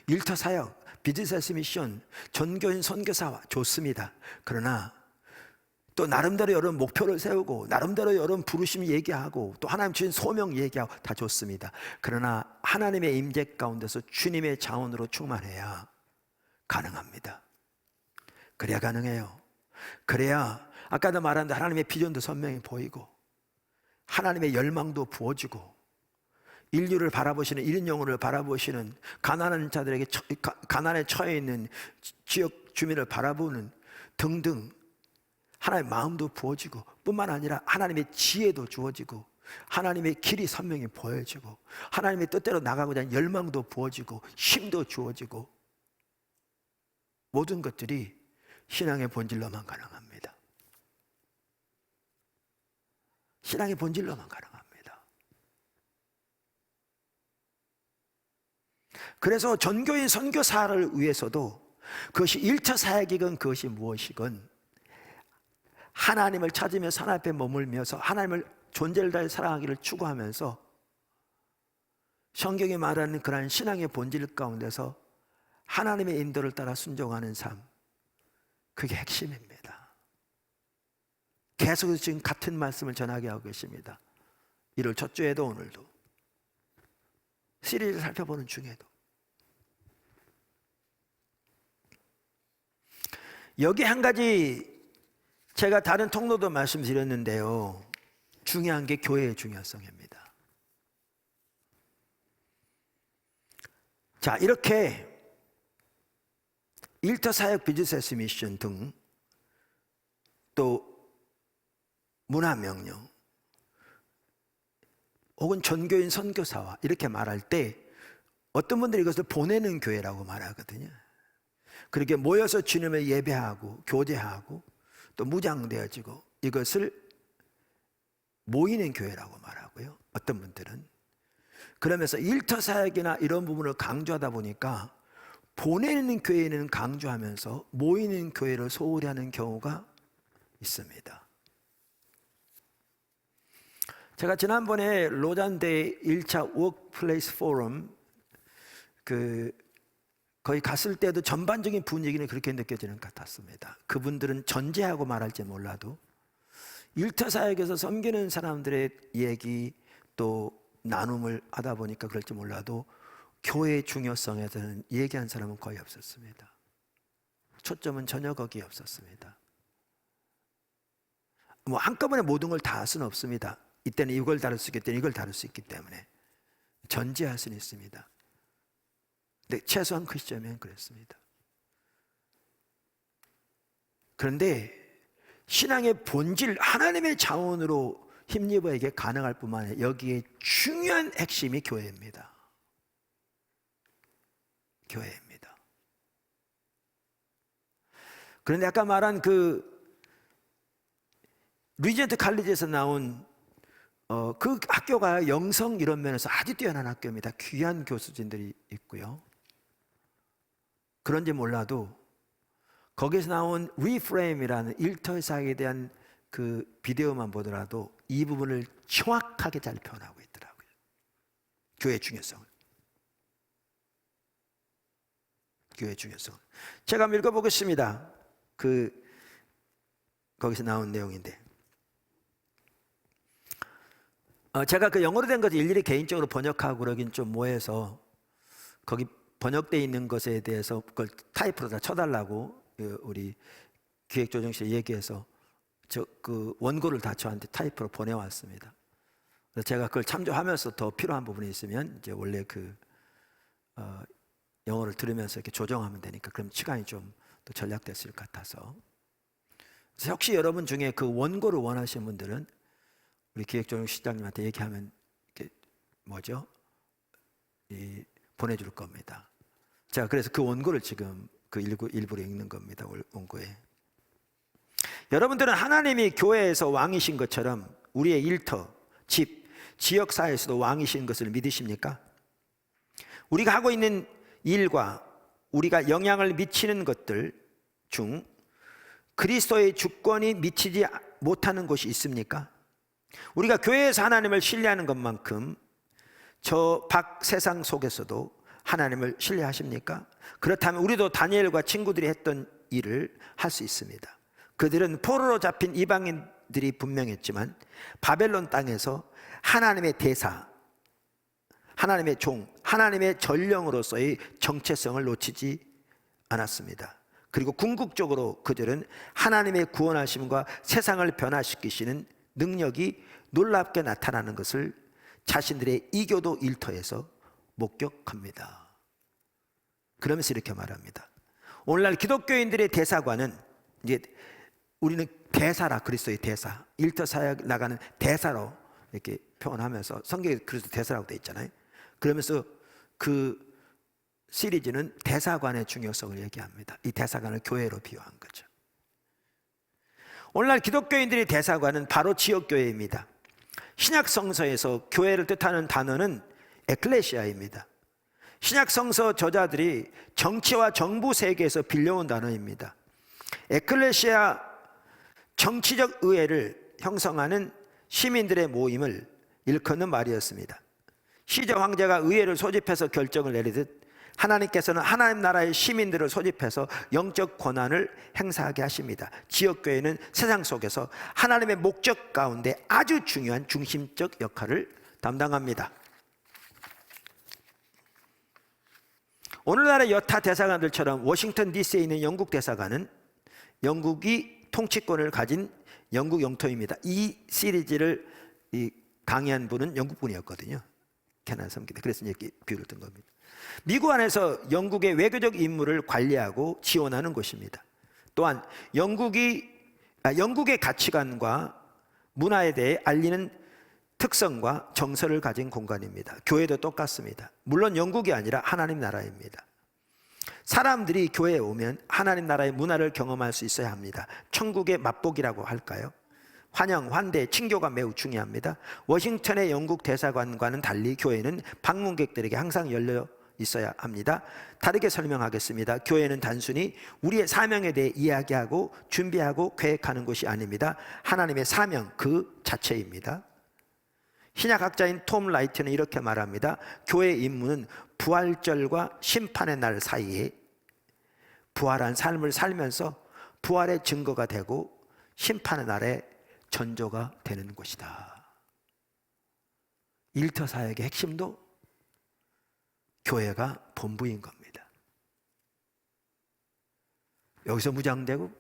일터 사역, 비즈니스 미션, 전교인 선교사 좋습니다. 그러나 또 나름대로 여러분 목표를 세우고 나름대로 여러분 부르심 얘기하고 또 하나님 주신 소명 얘기하고 다 좋습니다. 그러나 하나님의 임재 가운데서 주님의 자원으로 충만해야 가능합니다. 그래야 가능해요. 그래야 아까도 말한 대로 하나님의 비전도 선명히 보이고 하나님의 열망도 부어지고 인류를 바라보시는, 이른 영혼을 바라보시는, 가난한 자들에게 가난에 처해 있는 지역 주민을 바라보는 등등 하나님의 마음도 부어지고, 뿐만 아니라 하나님의 지혜도 주어지고 하나님의 길이 선명히 보여지고 하나님의 뜻대로 나가고자 하는 열망도 부어지고 힘도 주어지고, 모든 것들이 신앙의 본질로만 가능합니다. 신앙의 본질로만 가능합니다. 그래서 전교인 선교사를 위해서도 그것이 1차 사역이건 그것이 무엇이건 하나님을 찾으며 하나님 앞에 머물면서 하나님을 존재를 다해 사랑하기를 추구하면서 성경이 말하는 그러한 신앙의 본질 가운데서 하나님의 인도를 따라 순종하는 삶, 그게 핵심입니다. 계속해서 지금 같은 말씀을 전하게 하고 계십니다. 1월 첫 주에도 오늘도 시리즈를 살펴보는 중에도 여기 한 가지 제가 다른 통로도 말씀드렸는데요, 중요한 게 교회의 중요성입니다. 자, 이렇게 일터 사역, 비즈니스 미션 등 또 문화 명령 혹은 전교인 선교사와 이렇게 말할 때 어떤 분들이 이것을 보내는 교회라고 말하거든요. 그렇게 모여서 주님을 예배하고 교제하고 또 무장되어지고 이것을 모이는 교회라고 말하고요, 어떤 분들은. 그러면서 일터 사역이나 이런 부분을 강조하다 보니까 보내는 교회는 강조하면서 모이는 교회를 소홀히 하는 경우가 있습니다. 제가 지난번에 로잔대 1차 워크플레이스 포럼 거기 갔을 때도 전반적인 분위기는 그렇게 느껴지는 것 같았습니다. 그분들은 전제하고 말할지 몰라도 일터 사역에서 섬기는 사람들의 얘기 또 나눔을 하다 보니까 그럴지 몰라도 교회의 중요성에 대해서 얘기한 사람은 거의 없었습니다. 초점은 전혀 거기에 없었습니다. 뭐 한꺼번에 모든 걸 다 할 수는 없습니다. 이때는 이걸 다룰 수 있기 때문에 이걸 다룰 수 있기 때문에 전제할 수는 있습니다. 근데 최소한 그 시점에는 그랬습니다. 그런데 신앙의 본질, 하나님의 자원으로 힘입어에게 가능할 뿐만 아니라 여기에 중요한 핵심이 교회입니다. 교회입니다. 그런데 아까 말한 리젠트 칼리지에서 나온 그 학교가 영성 이런 면에서 아주 뛰어난 학교입니다. 귀한 교수진들이 있고요. 그런지 몰라도 거기서 나온 리프레임이라는 일터 사역에 대한 그 비디오만 보더라도 이 부분을 정확하게 잘 표현하고 있더라고요. 교회의 중요성을. 교회의 중요성을. 제가 한번 읽어보겠습니다. 거기서 나온 내용인데, 제가 그 영어로 된 것을 일일이 개인적으로 번역하고 그러긴 좀 뭐해서 거기 번역되어 있는 것에 대해서 그걸 타이프로 다 쳐달라고 우리 기획조정실에 얘기해서 그 원고를 다 저한테 타이프로 보내왔습니다. 그래서 제가 그걸 참조하면서 더 필요한 부분이 있으면 이제 원래 영어를 들으면서 이렇게 조정하면 되니까 그럼 시간이 좀 더 전략됐을 것 같아서. 그래서 혹시 여러분 중에 그 원고를 원하시는 분들은 우리 기획조정실장님한테 얘기하면 뭐죠? 보내줄 겁니다. 자, 그래서 그 원고를 지금 그 일부러 읽는 겁니다. 원고에. 여러분들은 하나님이 교회에서 왕이신 것처럼 우리의 일터, 집, 지역사회에서도 왕이신 것을 믿으십니까? 우리가 하고 있는 일과 우리가 영향을 미치는 것들 중 그리스도의 주권이 미치지 못하는 곳이 있습니까? 우리가 교회에서 하나님을 신뢰하는 것만큼 저 밖 세상 속에서도 하나님을 신뢰하십니까? 그렇다면 우리도 다니엘과 친구들이 했던 일을 할 수 있습니다. 그들은 포로로 잡힌 이방인들이 분명했지만 바벨론 땅에서 하나님의 대사, 하나님의 종, 하나님의 전령으로서의 정체성을 놓치지 않았습니다. 그리고 궁극적으로 그들은 하나님의 구원하심과 세상을 변화시키시는 능력이 놀랍게 나타나는 것을 자신들의 이교도 일터에서 목격합니다. 그러면서 이렇게 말합니다. 오늘날 기독교인들의 대사관은 이제 우리는 대사라, 그리스도의 대사, 일터 사역 나가는 대사로 이렇게 표현하면서 성경에 그리스도 대사라고 되어 있잖아요. 그러면서 그 시리즈는 대사관의 중요성을 얘기합니다. 이 대사관을 교회로 비유한 거죠. 오늘날 기독교인들의 대사관은 바로 지역교회입니다. 신약 성서에서 교회를 뜻하는 단어는 에클레시아입니다. 신약 성서 저자들이 정치와 정부 세계에서 빌려온 단어입니다. 에클레시아, 정치적 의회를 형성하는 시민들의 모임을 일컫는 말이었습니다. 시저 황제가 의회를 소집해서 결정을 내리듯 하나님께서는 하나님 나라의 시민들을 소집해서 영적 권한을 행사하게 하십니다. 지역교회는 세상 속에서 하나님의 목적 가운데 아주 중요한 중심적 역할을 담당합니다. 오늘날의 여타 대사관들처럼 워싱턴 DC에 있는 영국 대사관은 영국이 통치권을 가진 영국 영토입니다. 이 시리즈를 강의한 분은 영국 분이었거든요. 캐나다 섬기다. 그래서 이렇게 비유를 든 겁니다. 미국 안에서 영국의 외교적 임무를 관리하고 지원하는 곳입니다. 또한 영국의 가치관과 문화에 대해 알리는 특성과 정서를 가진 공간입니다. 교회도 똑같습니다. 물론 영국이 아니라 하나님 나라입니다. 사람들이 교회에 오면 하나님 나라의 문화를 경험할 수 있어야 합니다. 천국의 맛보기라고 할까요? 환영, 환대, 친교가 매우 중요합니다. 워싱턴의 영국 대사관과는 달리 교회는 방문객들에게 항상 열려 있어야 합니다. 다르게 설명하겠습니다. 교회는 단순히 우리의 사명에 대해 이야기하고 준비하고 계획하는 것이 아닙니다. 하나님의 사명 그 자체입니다. 신약학자인 톰 라이트는 이렇게 말합니다. 교회의 임무는 부활절과 심판의 날 사이에 부활한 삶을 살면서 부활의 증거가 되고 심판의 날에 전조가 되는 것이다. 일터 사역의 핵심도 교회가 본부인 겁니다. 여기서 무장되고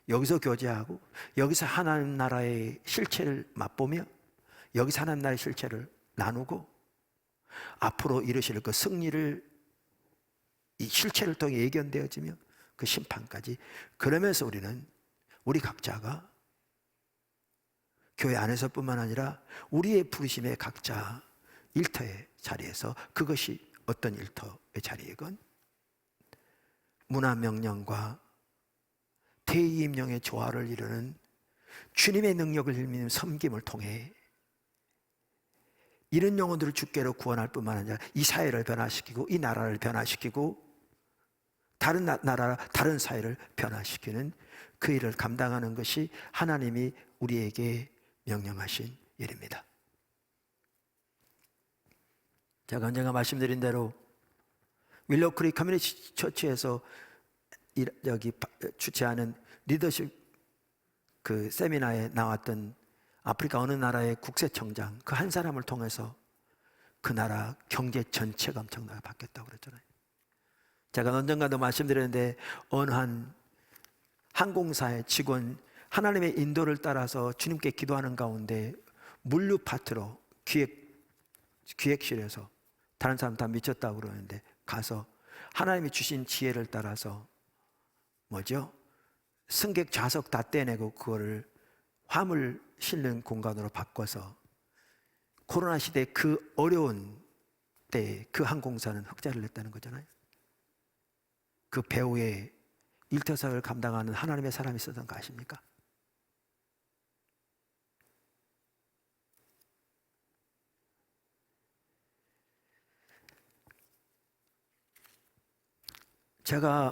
여기서 교제하고 여기서 하나님 나라의 실체를 맛보며 여기서 하나님 나라의 실체를 나누고 앞으로 이루실 그 승리를 이 실체를 통해 예견되어지며 그 심판까지, 그러면서 우리 각자가 교회 안에서뿐만 아니라 우리의 부르심의 각자 일터의 자리에서, 그것이 어떤 일터의 자리이건 문화명령과 대의임령의 조화를 이루는 주님의 능력을 믿는 섬김을 통해 이런 영혼들을 주께로 구원할 뿐만 아니라 이 사회를 변화시키고 이 나라를 변화시키고 다른 나라, 다른 사회를 변화시키는 그 일을 감당하는 것이 하나님이 우리에게 명령하신 일입니다. 제가 언젠가 말씀드린 대로 윌로크리 커뮤니티 처치에서 여기 주최하는 리더십 그 세미나에 나왔던 아프리카 어느 나라의 국세청장 그 한 사람을 통해서 그 나라 경제 전체가 엄청나게 바뀌었다고 그랬잖아요. 제가 언젠가도 말씀드렸는데 어느 한 항공사의 직원 하나님의 인도를 따라서 주님께 기도하는 가운데 물류 파트로 기획실에서 다른 사람 다 미쳤다고 그러는데 가서 하나님이 주신 지혜를 따라서 승객 좌석 다 떼내고 그거를 화물 실는 공간으로 바꿔서 코로나 시대 그 어려운 때 그 항공사는 흑자를 냈다는 거잖아요. 그 배후에 일터사역을 감당하는 하나님의 사람이 있었던 거 아십니까?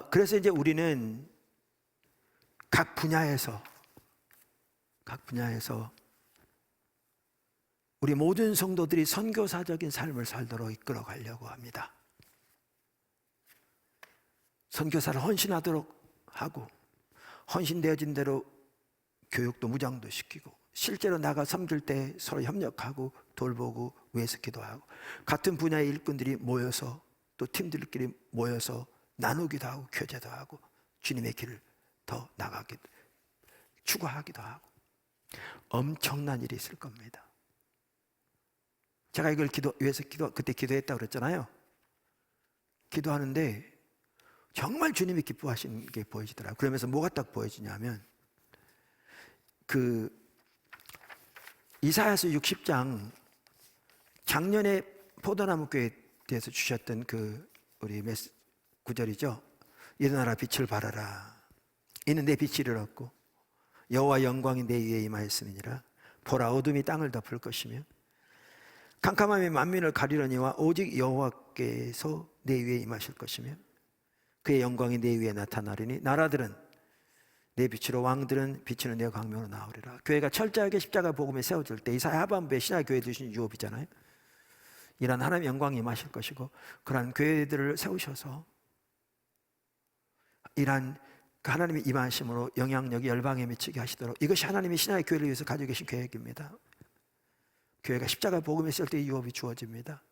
그래서 이제 우리는 각 분야에서 우리 모든 성도들이 선교사적인 삶을 살도록 이끌어 가려고 합니다. 선교사를 헌신하도록 하고, 헌신되어진 대로 교육도 무장도 시키고, 실제로 나가 섬길 때 서로 협력하고 돌보고 위해서 기도하고, 같은 분야의 일꾼들이 모여서 또 팀들끼리 모여서 나누기도 하고 교제도 하고 주님의 길을 더 나가기도 추구하기도 하고 엄청난 일이 있을 겁니다. 제가 이걸 그때 기도했다고 그랬잖아요. 기도하는데 정말 주님이 기뻐하시는 게 보여지더라고요. 그러면서 뭐가 딱 보여지냐면 그 이사야서 60장 작년에 포도나무 교회에 대해서 주셨던 그 우리 구절이죠. 일어나라 빛을 발하라. 이는 내 빛이 이르렀고 여호와 영광이 내 위에 임하였음이니라. 보라 어둠이 땅을 덮을 것이며 캄캄함이 만민을 가리려니와 오직 여호와께서 내 위에 임하실 것이며 그의 영광이 내 위에 나타나리니 나라들은 내 빛으로 왕들은 비치는 내 광명으로 나오리라. 교회가 철저하게 십자가 복음에 세워질 때 이사야 하반부에 신약교회 주신 유업이잖아요. 이런 하나님의 영광이 임하실 것이고 그러한 교회들을 세우셔서 이러한 하나님의 임하심으로 영향력이 열방에 미치게 하시도록 이것이 하나님이 신약의 교회를 위해서 가지고 계신 계획입니다. 교회가 십자가 복음에 쓸 때 유업이 주어집니다.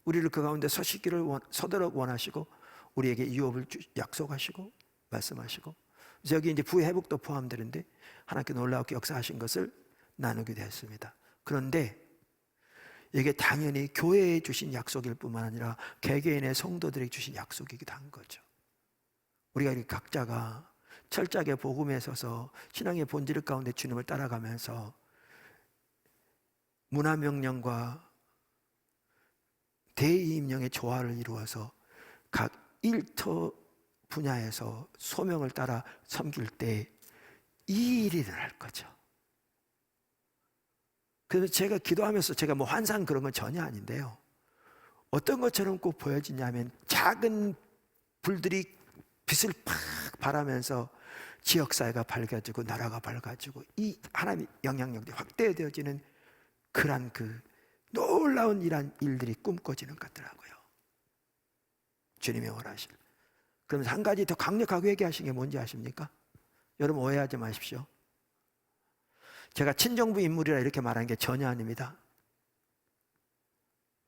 우리를 그 가운데 서시기를 서도록 원하시고 우리에게 유업을 약속하시고 말씀하시고 그래서 여기 이제 부의 회복도 포함되는데 하나님께 놀랍게 역사하신 것을 나누게 되었습니다. 그런데 이게 당연히 교회에 주신 약속일 뿐만 아니라 개개인의 성도들에게 주신 약속이기도 한 거죠. 우리가 이렇게 각자가 철저하게 복음에 서서 신앙의 본질 가운데 주님을 따라가면서 문화명령과 대이임령의 조화를 이루어서 각 일터 분야에서 소명을 따라 섬길 때 이 일이 일어날 거죠. 그래서 제가 기도하면서 제가 뭐 환상 그런 건 전혀 아닌데요. 어떤 것처럼 꼭 보여지냐면 작은 불들이 빛을 팍 발하면서 지역사회가 밝아지고 나라가 밝아지고 이 하나님의 영향력이 확대되어지는 그런 그 놀라운 이러한 일들이 꿈꿔지는 것 같더라고요. 주님이 원하실. 그러면서 한 가지 더 강력하게 얘기하신 게 뭔지 아십니까? 여러분 오해하지 마십시오. 제가 친정부 인물이라 이렇게 말하는 게 전혀 아닙니다.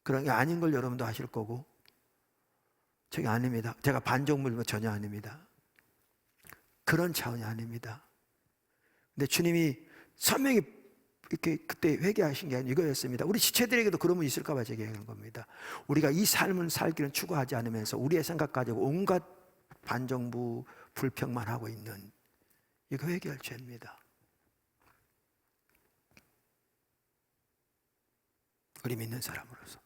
그런 게 아닌 걸 여러분도 아실 거고 저게 아닙니다. 제가 반정물면 전혀 아닙니다. 그런 차원이 아닙니다. 근데 주님이 선명히 이렇게 그때 회개하신 게 이거였습니다. 우리 지체들에게도 그런 분 있을까 봐 제가 얘기하는 겁니다. 우리가 이 삶을 살기는 추구하지 않으면서 우리의 생각 가지고 온갖 반정부 불평만 하고 있는 이거 회개할 죄입니다. 우리 믿는 사람으로서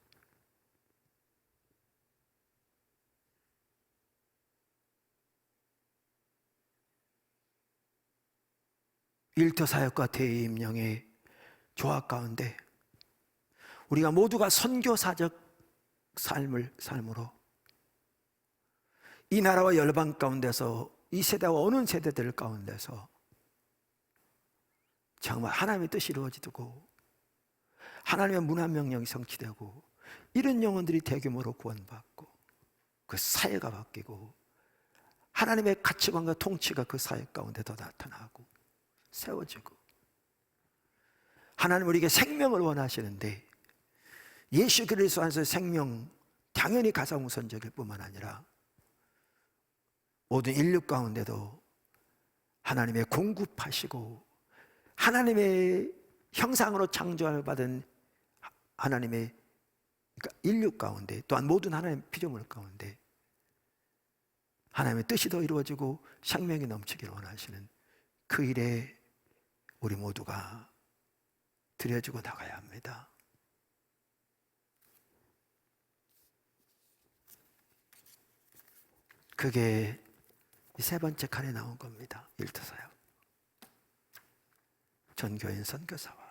일터 사역과 대임령의 조합 가운데 우리가 모두가 선교사적 삶으로 이 나라와 열방 가운데서 이 세대와 어느 세대들 가운데서 정말 하나님의 뜻이 이루어지고 하나님의 문화명령이 성취되고 이런 영혼들이 대규모로 구원받고 그 사회가 바뀌고 하나님의 가치관과 통치가 그 사회 가운데 더 나타나고 세워지고 하나님 우리에게 생명을 원하시는데 예수 그리스도 안에서 생명 당연히 가장 우선적일 뿐만 아니라 모든 인류 가운데도 하나님의 공급하시고 하나님의 형상으로 창조를 받은 하나님의 그러니까 인류 가운데 또한 모든 하나님의 피조물 가운데 하나님의 뜻이 더 이루어지고 생명이 넘치기를 원하시는 그 일에 우리 모두가 드려주고 나가야 합니다. 그게 세 번째 칸에 나온 겁니다. 일터서요. 전교인 선교사와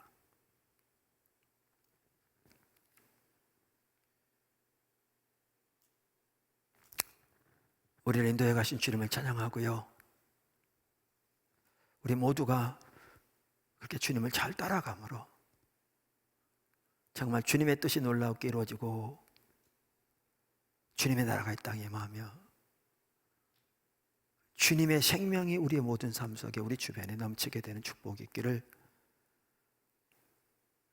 우리를 인도해 가신 주님을 찬양하고요. 우리 모두가 그렇게 주님을 잘 따라감으로 정말 주님의 뜻이 놀랍게 이루어지고 주님의 나라가 이 땅에 임하며 주님의 생명이 우리의 모든 삶 속에 우리 주변에 넘치게 되는 축복이 있기를,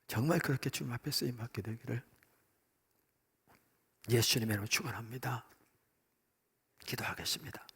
정말 그렇게 주님 앞에 쓰임받게 되기를 예수님의 이름으로 축원합니다. 기도하겠습니다.